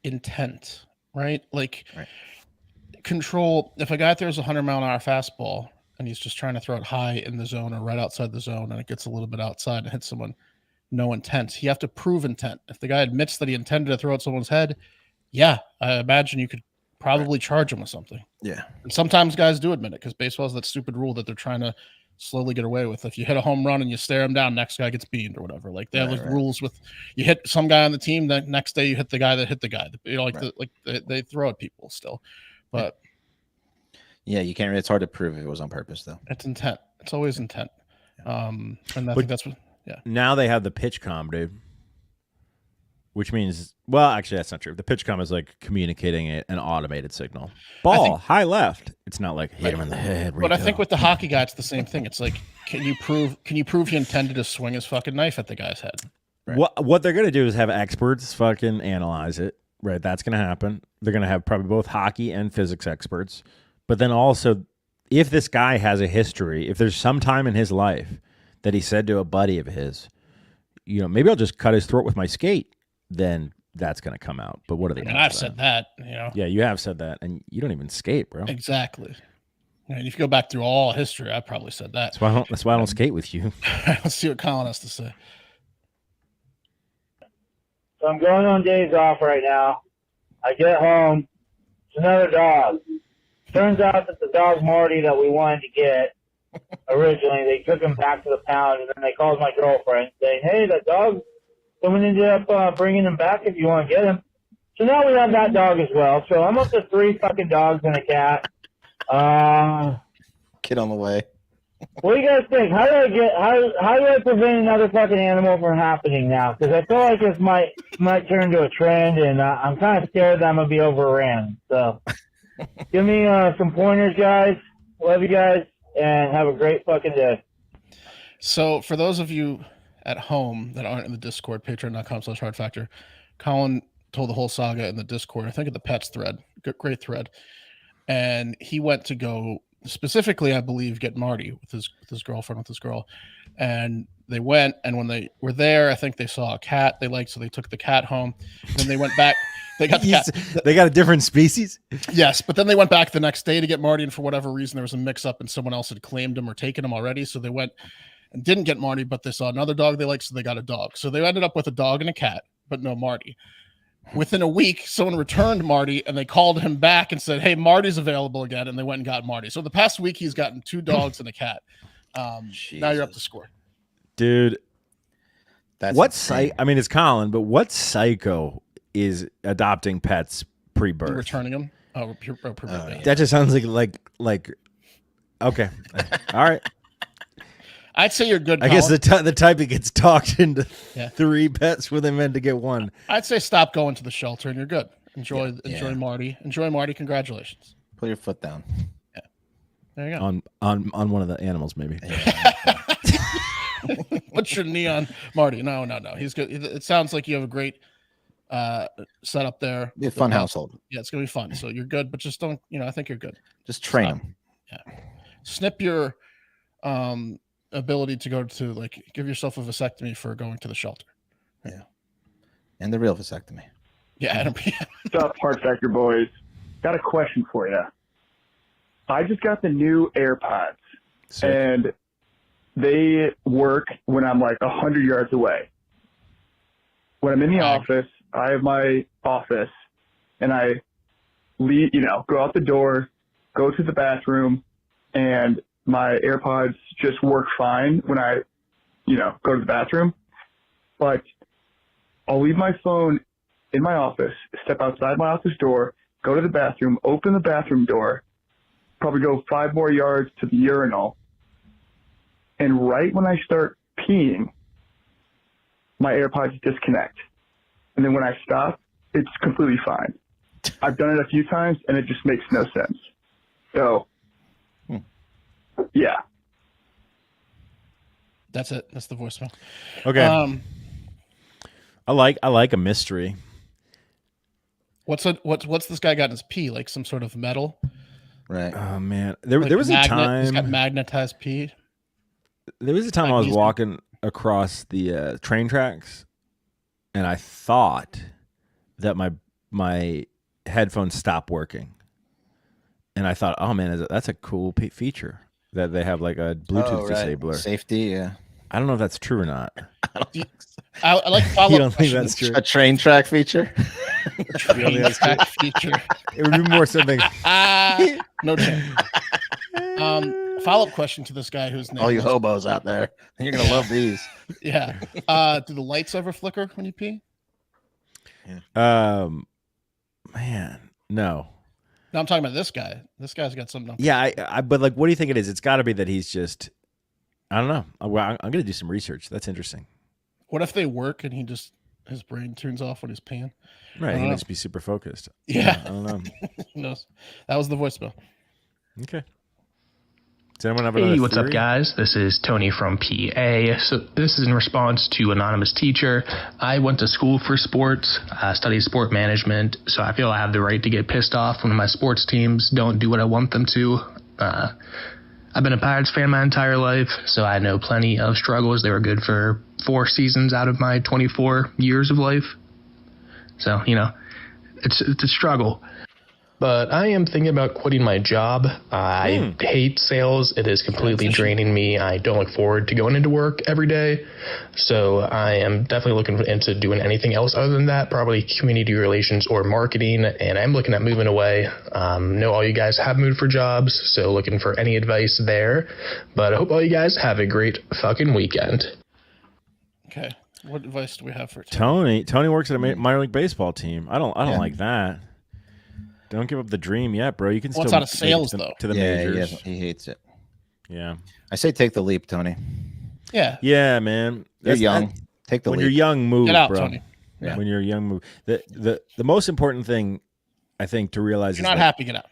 Intent, right? Like control. If a guy throws a 100 mile an hour fastball and he's just trying to throw it high in the zone or right outside the zone and it gets a little bit outside and hits someone, no intent. You have to prove intent. If the guy admits that he intended to throw at someone's head, yeah, I imagine you could probably charge him with something. Yeah. And sometimes guys do admit it because baseball has that stupid rule that they're trying to slowly get away with. If you hit a home run and you stare him down, next guy gets beamed or whatever. Like they have rules with you hit some guy on the team, the next day you hit the guy that hit the guy. They throw at people still. But yeah, you can't. It's hard to prove if it was on purpose though. It's intent. It's always intent. And I think that's what. Yeah. Now they have the pitch comm, dude. Which means, well, actually, that's not true. The pitch comm is like communicating an automated signal. Ball, high left. It's not like hit him in the head. But I think with the hockey guy, it's the same thing. It's like, can you prove he intended to swing his fucking knife at the guy's head? Right. What they're gonna do is have experts fucking analyze it. Right, that's gonna happen. They're gonna have probably both hockey and physics experts. But then also, if this guy has a history, if there's some time in his life that he said to a buddy of his, maybe I'll just cut his throat with my skate. Then that's going to come out. But what are they? And I've said that, you know. Yeah, you have said that, and you don't even skate, bro. Exactly. And if you go back through all history, I probably said that. That's why I don't skate with you. Let's see what Colin has to say. So I'm going on days off right now. I get home. It's another dog. Turns out that the dog Marty that we wanted to get originally, they took him back to the pound, and then they called my girlfriend saying, hey, that dog, someone ended up bringing him back if you want to get him. So now we have that dog as well. So I'm up to 3 fucking dogs and a cat. Kid on the way. What do you guys think? How do I prevent another fucking animal from happening now? Because I feel like this might turn to a trend, and I'm kind of scared that I'm gonna be overran. So, give me some pointers, guys. Love you guys, and have a great fucking day. So, for those of you at home that aren't in the Discord, patreon.com/hardfactor, Colin told the whole saga in the Discord. I think in the pets thread, great thread, and he went to go. Specifically, I believe, get Marty with his girlfriend, with his girl. And they went, and when they were there, I think they saw a cat they liked, so they took the cat home. Then they went back. They got the cat. They got a different species? Yes, but then they went back the next day to get Marty, and for whatever reason, there was a mix-up, and someone else had claimed him or taken him already, so they went and didn't get Marty, but they saw another dog they liked, so they got a dog. So they ended up with a dog and a cat, but no Marty. Within a week, someone returned Marty, and they called him back and said, hey, Marty's available again, and they went and got Marty. So the past week, he's gotten 2 dogs and a cat. Now you're up to score. Dude, that's what I mean, it's Colin, but what psycho is adopting pets pre-birth? Returning them? That just sounds like okay. All right. I'd say you're good, I Colin. guess the type that gets talked into 3 pets when they meant to get 1. I'd say stop going to the shelter and you're good. Enjoy Marty. Enjoy Marty. Congratulations. Put your foot down. Yeah. There you go. On one of the animals, maybe. Put your knee on Marty. No. He's good. It sounds like you have a great setup there. Be a fun household. Yeah, it's gonna be fun. So you're good, but just don't, I think you're good. Just train them. Yeah. Snip your ability to go to give yourself a vasectomy for going to the shelter. Yeah. And the real vasectomy. Yeah. What's up, Hard Factor boys? Got a question for you. I just got the new AirPods, and they work when I'm like 100 yards away. When I'm in the office, I have my office, and I leave, go out the door, go to the bathroom, and my AirPods just work fine when I, go to the bathroom. But I'll leave my phone in my office, step outside my office door, go to the bathroom, open the bathroom door, probably go 5 more yards to the urinal. And right when I start peeing, my AirPods disconnect. And then when I stop, it's completely fine. I've done it a few times, and it just makes no sense. So, yeah. That's it. That's the voicemail. Okay. I like a mystery. What's this guy got in his pee? Like some sort of metal? Right. Oh man, there was a time he's got magnetized pee. There was a time I was walking across the train tracks, and I thought that my headphones stopped working, and I thought, oh man, that's a cool feature that they have, like a Bluetooth disabler. Safety, yeah. I don't know if that's true or not. I like follow-up. You don't think that's true? A train track feature? Train track feature. It would be more something. No chance. Follow-up question to this guy who's all you hobos out there, you're gonna love these. Yeah. Do the lights ever flicker when you pee? Yeah. Man, no. No, I'm talking about this guy. This guy's got something. Yeah, but like, what do you think it is? It's got to be that he's just. I don't know. I'm going to do some research. That's interesting. What if they work and his brain turns off when he's peeing? Right, he needs to be super focused. Yeah. I don't know. Who knows? That was the voicemail. Okay. Does anyone have another Hey, what's theory? up, guys? This is Tony from PA. So this is in response to Anonymous Teacher. I went to school for sports, studied sport management, so I feel I have the right to get pissed off when my sports teams don't do what I want them to. I've been a Pirates fan my entire life, so I know plenty of struggles. They were good for 4 seasons out of my 24 years of life. So, it's a struggle. But I am thinking about quitting my job. I hate sales. It is completely draining me. I don't look forward to going into work every day. So I am definitely looking into doing anything else other than that, probably community relations or marketing. And I'm looking at moving away. Know all you guys have moved for jobs, so looking for any advice there. But I hope all you guys have a great fucking weekend. Okay. What advice do we have for Tony? Tony works at a minor league baseball team. I don't like that. Don't give up the dream yet, bro. You can still out of sales though. To the majors. He hates it. Yeah. I say take the leap, Tony. Yeah. Yeah, man. You're young. Take the leap. When you're young, move, Get out, bro. Tony. Yeah. When you're young, move. The most important thing I think to realize If you're is not happy, get out.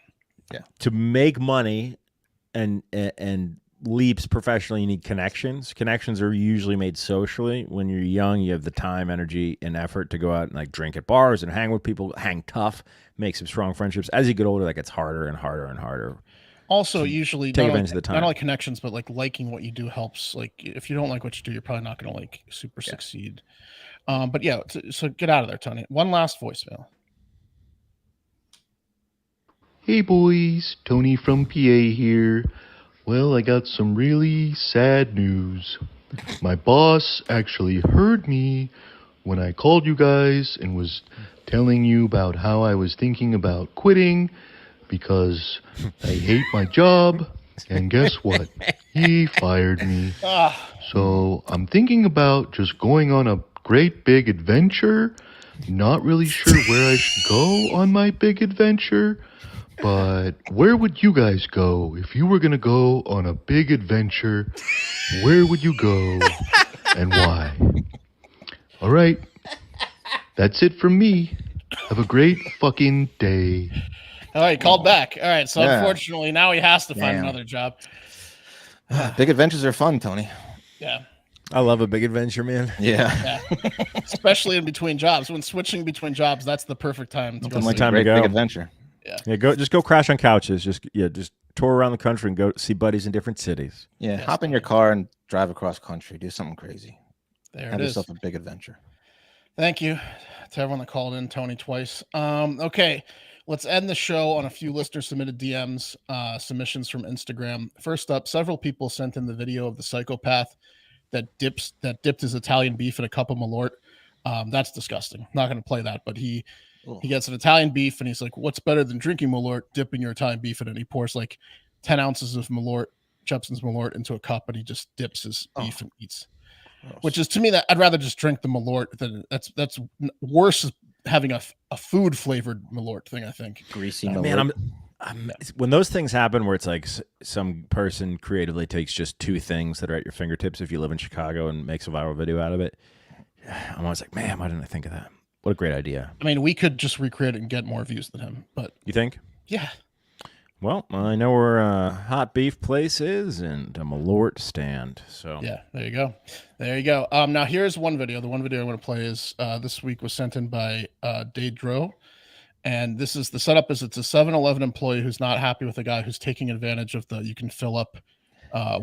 Yeah. To make money and leaps professionally, you need connections. Connections are usually made socially. When you're young, you have the time, energy, and effort to go out and like drink at bars and hang with people, hang tough, make some strong friendships. As you get older, that gets harder and harder and harder. Also, usually take not advantage only, of the time. not only connections, but like liking what you do helps. Like if you don't like what you do, you're probably not going to like super succeed. But yeah, so get out of there, Tony. One last voicemail. Hey boys, Tony from PA here. Well, I got some really sad news. My boss actually heard me when I called you guys and was telling you about how I was thinking about quitting because I hate my job. And guess what? He fired me. So I'm thinking about just going on a great big adventure. Not really sure where I should go on my big adventure. But where would you guys go if you were going to go on a big adventure? Where would you go and why? All right. That's it from me. Have a great fucking day. All right, called back. All right, so unfortunately now he has to find another job. Big adventures are fun, Tony. Yeah. I love a big adventure, man. Yeah. Especially in between jobs. When switching between jobs, that's the perfect time to go. Big adventure. Yeah, just go crash on couches. Just tour around the country and go see buddies in different cities. Yeah, hop in your car and drive across country. Do something crazy. There Have it is. yourself a big adventure. Thank you to everyone that called in, Tony twice. Okay, let's end the show on a few listener submitted DMs, submissions from Instagram. First up, several people sent in the video of the psychopath that dipped his Italian beef in a cup of Malort. That's disgusting. I'm not going to play that, but he gets an Italian beef and he's like, what's better than drinking Malort? Dipping your Italian beef in it. And he pours like 10 ounces of Malort, Jepson's Malort into a cup, and he just dips his beef and eats. Which is, to me, that I'd rather just drink the Malort than that's worse having a food flavored Malort thing, I think. Greasy Malort. Man, when those things happen where it's like some person creatively takes just two things that are at your fingertips if you live in Chicago and makes a viral video out of it, I'm always like, man, why didn't I think of that? What a great idea. I mean, we could just recreate it and get more views than him, but you think? Yeah. Well, I know where a hot beef place is and a Malort stand. So yeah, there you go. There you go. Now here's one video. The one video I want to play is this week was sent in by Daedro. And this is the setup is it's a 7-Eleven employee who's not happy with a guy who's taking advantage of you can fill up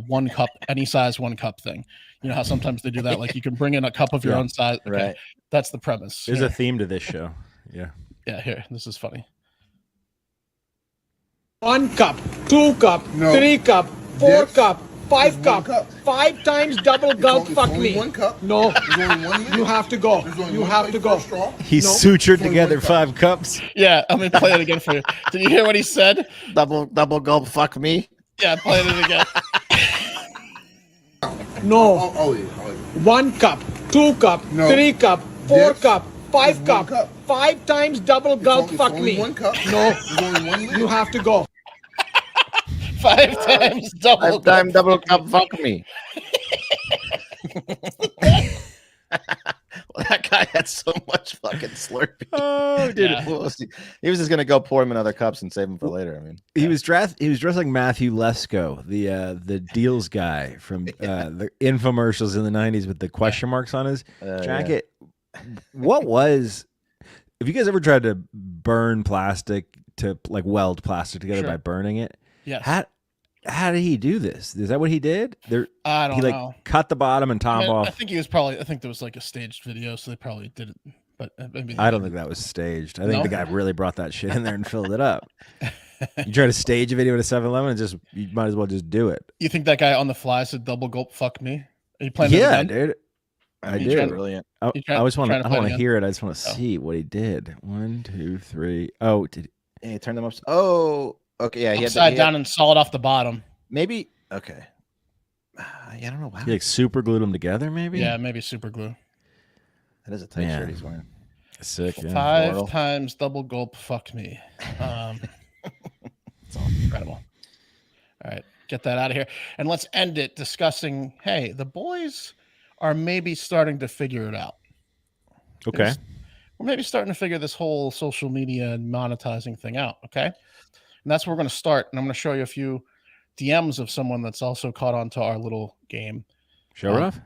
one cup, any size, one cup thing. You know how sometimes they do that? Like you can bring in a cup of your own size. Okay. Right. That's the premise. There's a theme to this show. Yeah. Yeah, here. This is funny. 1 cup, 2 cup, 3 cup, 4 cup, 5 cup, 5 times double gulp. Fuck me. 1 cup. No, There's only one you have to go. You have to go. He sutured together 5 cups. Yeah, I'm gonna play it again for you. Did you hear what he said? Double gulp. Fuck me. Yeah, play it again. No. 1 cup, 2 cup, No. 3 cup, 4 Yes. cup, 5 There's cup, 1 cup. 5 times double gulp. Fuck only me. 1 cup. No, There's only 1 liter. you have to go. 5 times double. 5 times double cup. Fuck me. Well, that guy had so much fucking Slurpee. Oh, dude. Yeah. He was just gonna go pour him in other cups and save him for later. I mean, He was dressed like Matthew Lesko, the deals guy from the infomercials in the 90s with the question marks on his jacket. What was? Have you guys ever tried to burn plastic to like weld plastic together by burning it? Yes. How did he do this? Is that what he did? I don't he know. Cut the bottom and top off. I think there was like a staged video, so they probably did it but maybe I don't think that was staged. I think No? the guy really brought that shit in there and filled it up. You try to stage a video at a 7-Eleven, you might as well just do it. You think that guy on the fly said double gulp fuck me? Are you playing? Yeah, dude. I You do. trying- Brilliant. I you try- always want to. trying to I play don't it want to again? hear it. I just want to Oh. see what he did. 1, 2, 3. Oh, did Yeah, turn them up. Oh, okay. Yeah, Upside down and solid off the bottom. Maybe. Okay. Yeah, I don't know why. he like super glued them together? Maybe. Yeah, maybe super glue. That is a tight Man. shirt he's wearing. Sick. Yeah. 5 Floral. times double gulp fuck me. It's all incredible. All right, get that out of here. And let's end it discussing, hey, the boys are maybe starting to figure it out. Okay. We're maybe starting to figure this whole social media and monetizing thing out, okay? And that's where we're going to start. And I'm going to show you a few DMs of someone that's also caught on to our little game. Show rough.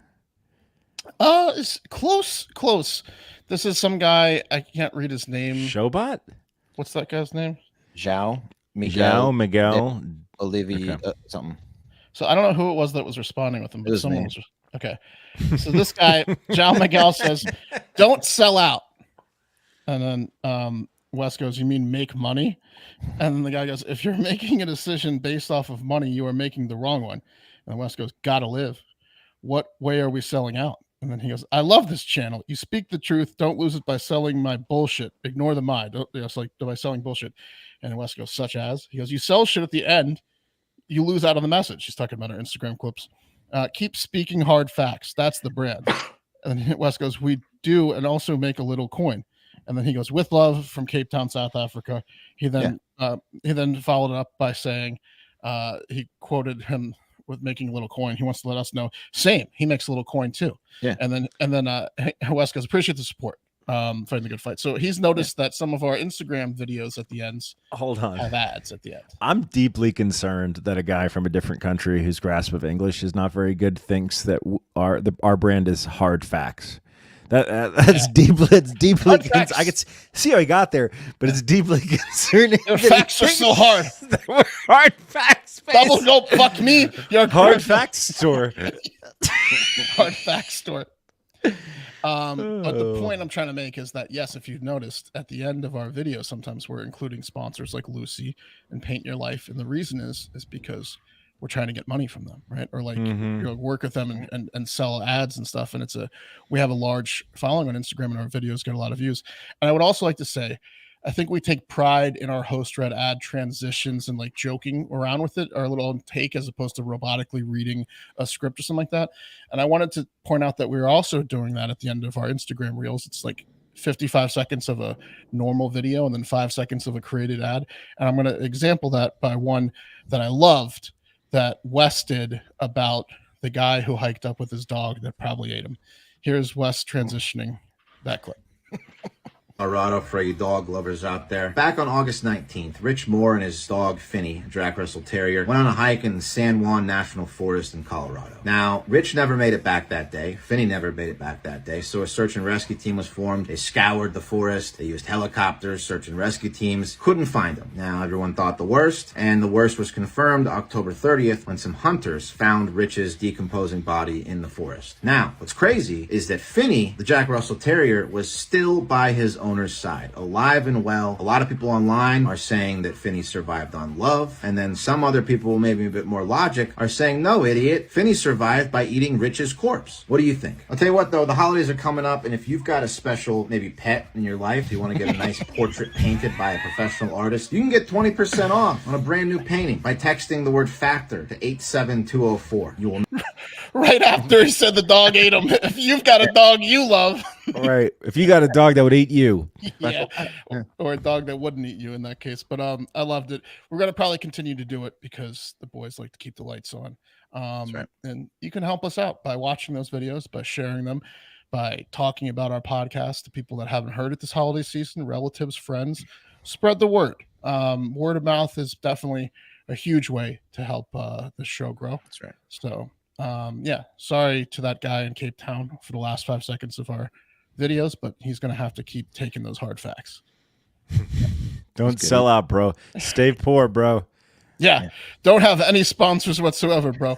It's close. This is some guy, I can't read his name. Showbot? What's that guy's name? Zhao. Miguel. Olivia. Okay. Something. So I don't know who it was that was responding with him, but was someone me. was. Okay. So this guy, Zhao Miguel, says, "Don't sell out." And then Wes goes, "You mean make money?" And then the guy goes, "If you're making a decision based off of money, you are making the wrong one." And Wes goes, "Gotta live. What way are we selling out?" And then he goes, "I love this channel. You speak the truth. Don't lose it by selling my bullshit. Ignore the my." It's like by selling bullshit. And Wes goes, "Such as?" He goes, "You sell shit at the end, you lose out on the message." He's talking about our Instagram clips. "Keep speaking hard facts. That's the brand." And then Wes goes, "We do, and also make a little coin." And then he goes, "With love from Cape Town, South Africa." He then followed it up by saying, he quoted him with making a little coin. He wants to let us know, same. He makes a little coin too. Yeah. And then Wes goes, "Appreciate the support. Fighting the good fight." So he's noticed that some of our Instagram videos at the ends Hold on. have ads at the end. I'm deeply concerned that a guy from a different country whose grasp of English is not very good thinks that our brand is hard facts. That's deeply. It's deeply. I could see how he got there, but it's deeply concerning. Your facts are so hard. We're hard facts. Double gulp, fuck me. Your Hard facts store. Hard facts store. But the point I'm trying to make is that, yes, if you've noticed at the end of our video, sometimes we're including sponsors like Lucy and Paint Your Life. And the reason is because we're trying to get money from them, right? Or like work with them and sell ads and stuff. And we have a large following on Instagram, and our videos get a lot of views. And I would also like to say, I think we take pride in our host read ad transitions and like joking around with it, our little take, as opposed to robotically reading a script or something like that. And I wanted to point out that we're also doing that at the end of our Instagram reels. It's like 55 seconds of a normal video and then 5 seconds of a created ad. And I'm going to example that by one that I loved that Wes did about the guy who hiked up with his dog that probably ate him. Here's Wes transitioning that clip. Colorado for you dog lovers out there. Back on August 19th, Rich Moore and his dog Finney, a Jack Russell Terrier, went on a hike in the San Juan National Forest in Colorado. Now, Rich never made it back that day. Finney never made it back that day, so a search and rescue team was formed. They scoured the forest. They used helicopters, search and rescue teams. Couldn't find them. Now, everyone thought the worst, and the worst was confirmed October 30th when some hunters found Rich's decomposing body in the forest. Now, what's crazy is that Finney, the Jack Russell Terrier, was still by his owner's side, alive and well. A lot of people online are saying that Finney survived on love, and then some other people, maybe a bit more logic, are saying, no, idiot, Finney survived by eating Rich's corpse. What do you think? I'll tell you what, though, the holidays are coming up, and if you've got a special, maybe pet in your life, you want to get a nice portrait painted by a professional artist, you can get 20% off on a brand new painting by texting the word FACTOR to 87204. You will Right after he said the dog ate him. If you've got a dog you love. Right. If you got a dog that would eat you. Yeah. Or a dog that wouldn't eat you in that case. But I loved it. We're going to probably continue to do it because the boys like to keep the lights on. Right. And you can help us out by watching those videos, by sharing them, by talking about our podcast to people that haven't heard it this holiday season, relatives, friends. Spread the word. Word of mouth is definitely a huge way to help the show grow. That's right. So sorry to that guy in Cape Town for the last 5 seconds of our videos, but he's going to have to keep taking those hard facts. Don't sell out, bro. Stay poor, bro. Yeah. Don't have any sponsors whatsoever, bro.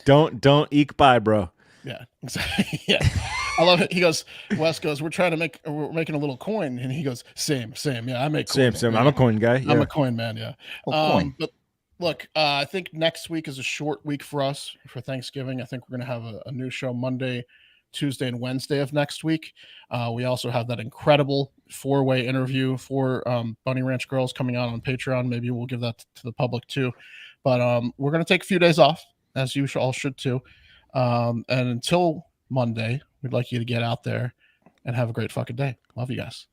Don't eke by, bro. Yeah, exactly. Yeah. I love it. He goes, Wes goes, we're making a little coin, and he goes, same. Yeah, I make coin. Same. I'm a coin guy. Yeah. I'm a coin man. Yeah. Coin. But look, I think next week is a short week for us for Thanksgiving. I think we're gonna have a new show Monday, Tuesday, and Wednesday of next week. We also have that incredible 4-way interview for Bunny Ranch Girls coming out on Patreon. Maybe we'll give that to the public too. But we're gonna take a few days off, as you all should too. And until Monday, we'd like you to get out there and have a great fucking day. Love you guys.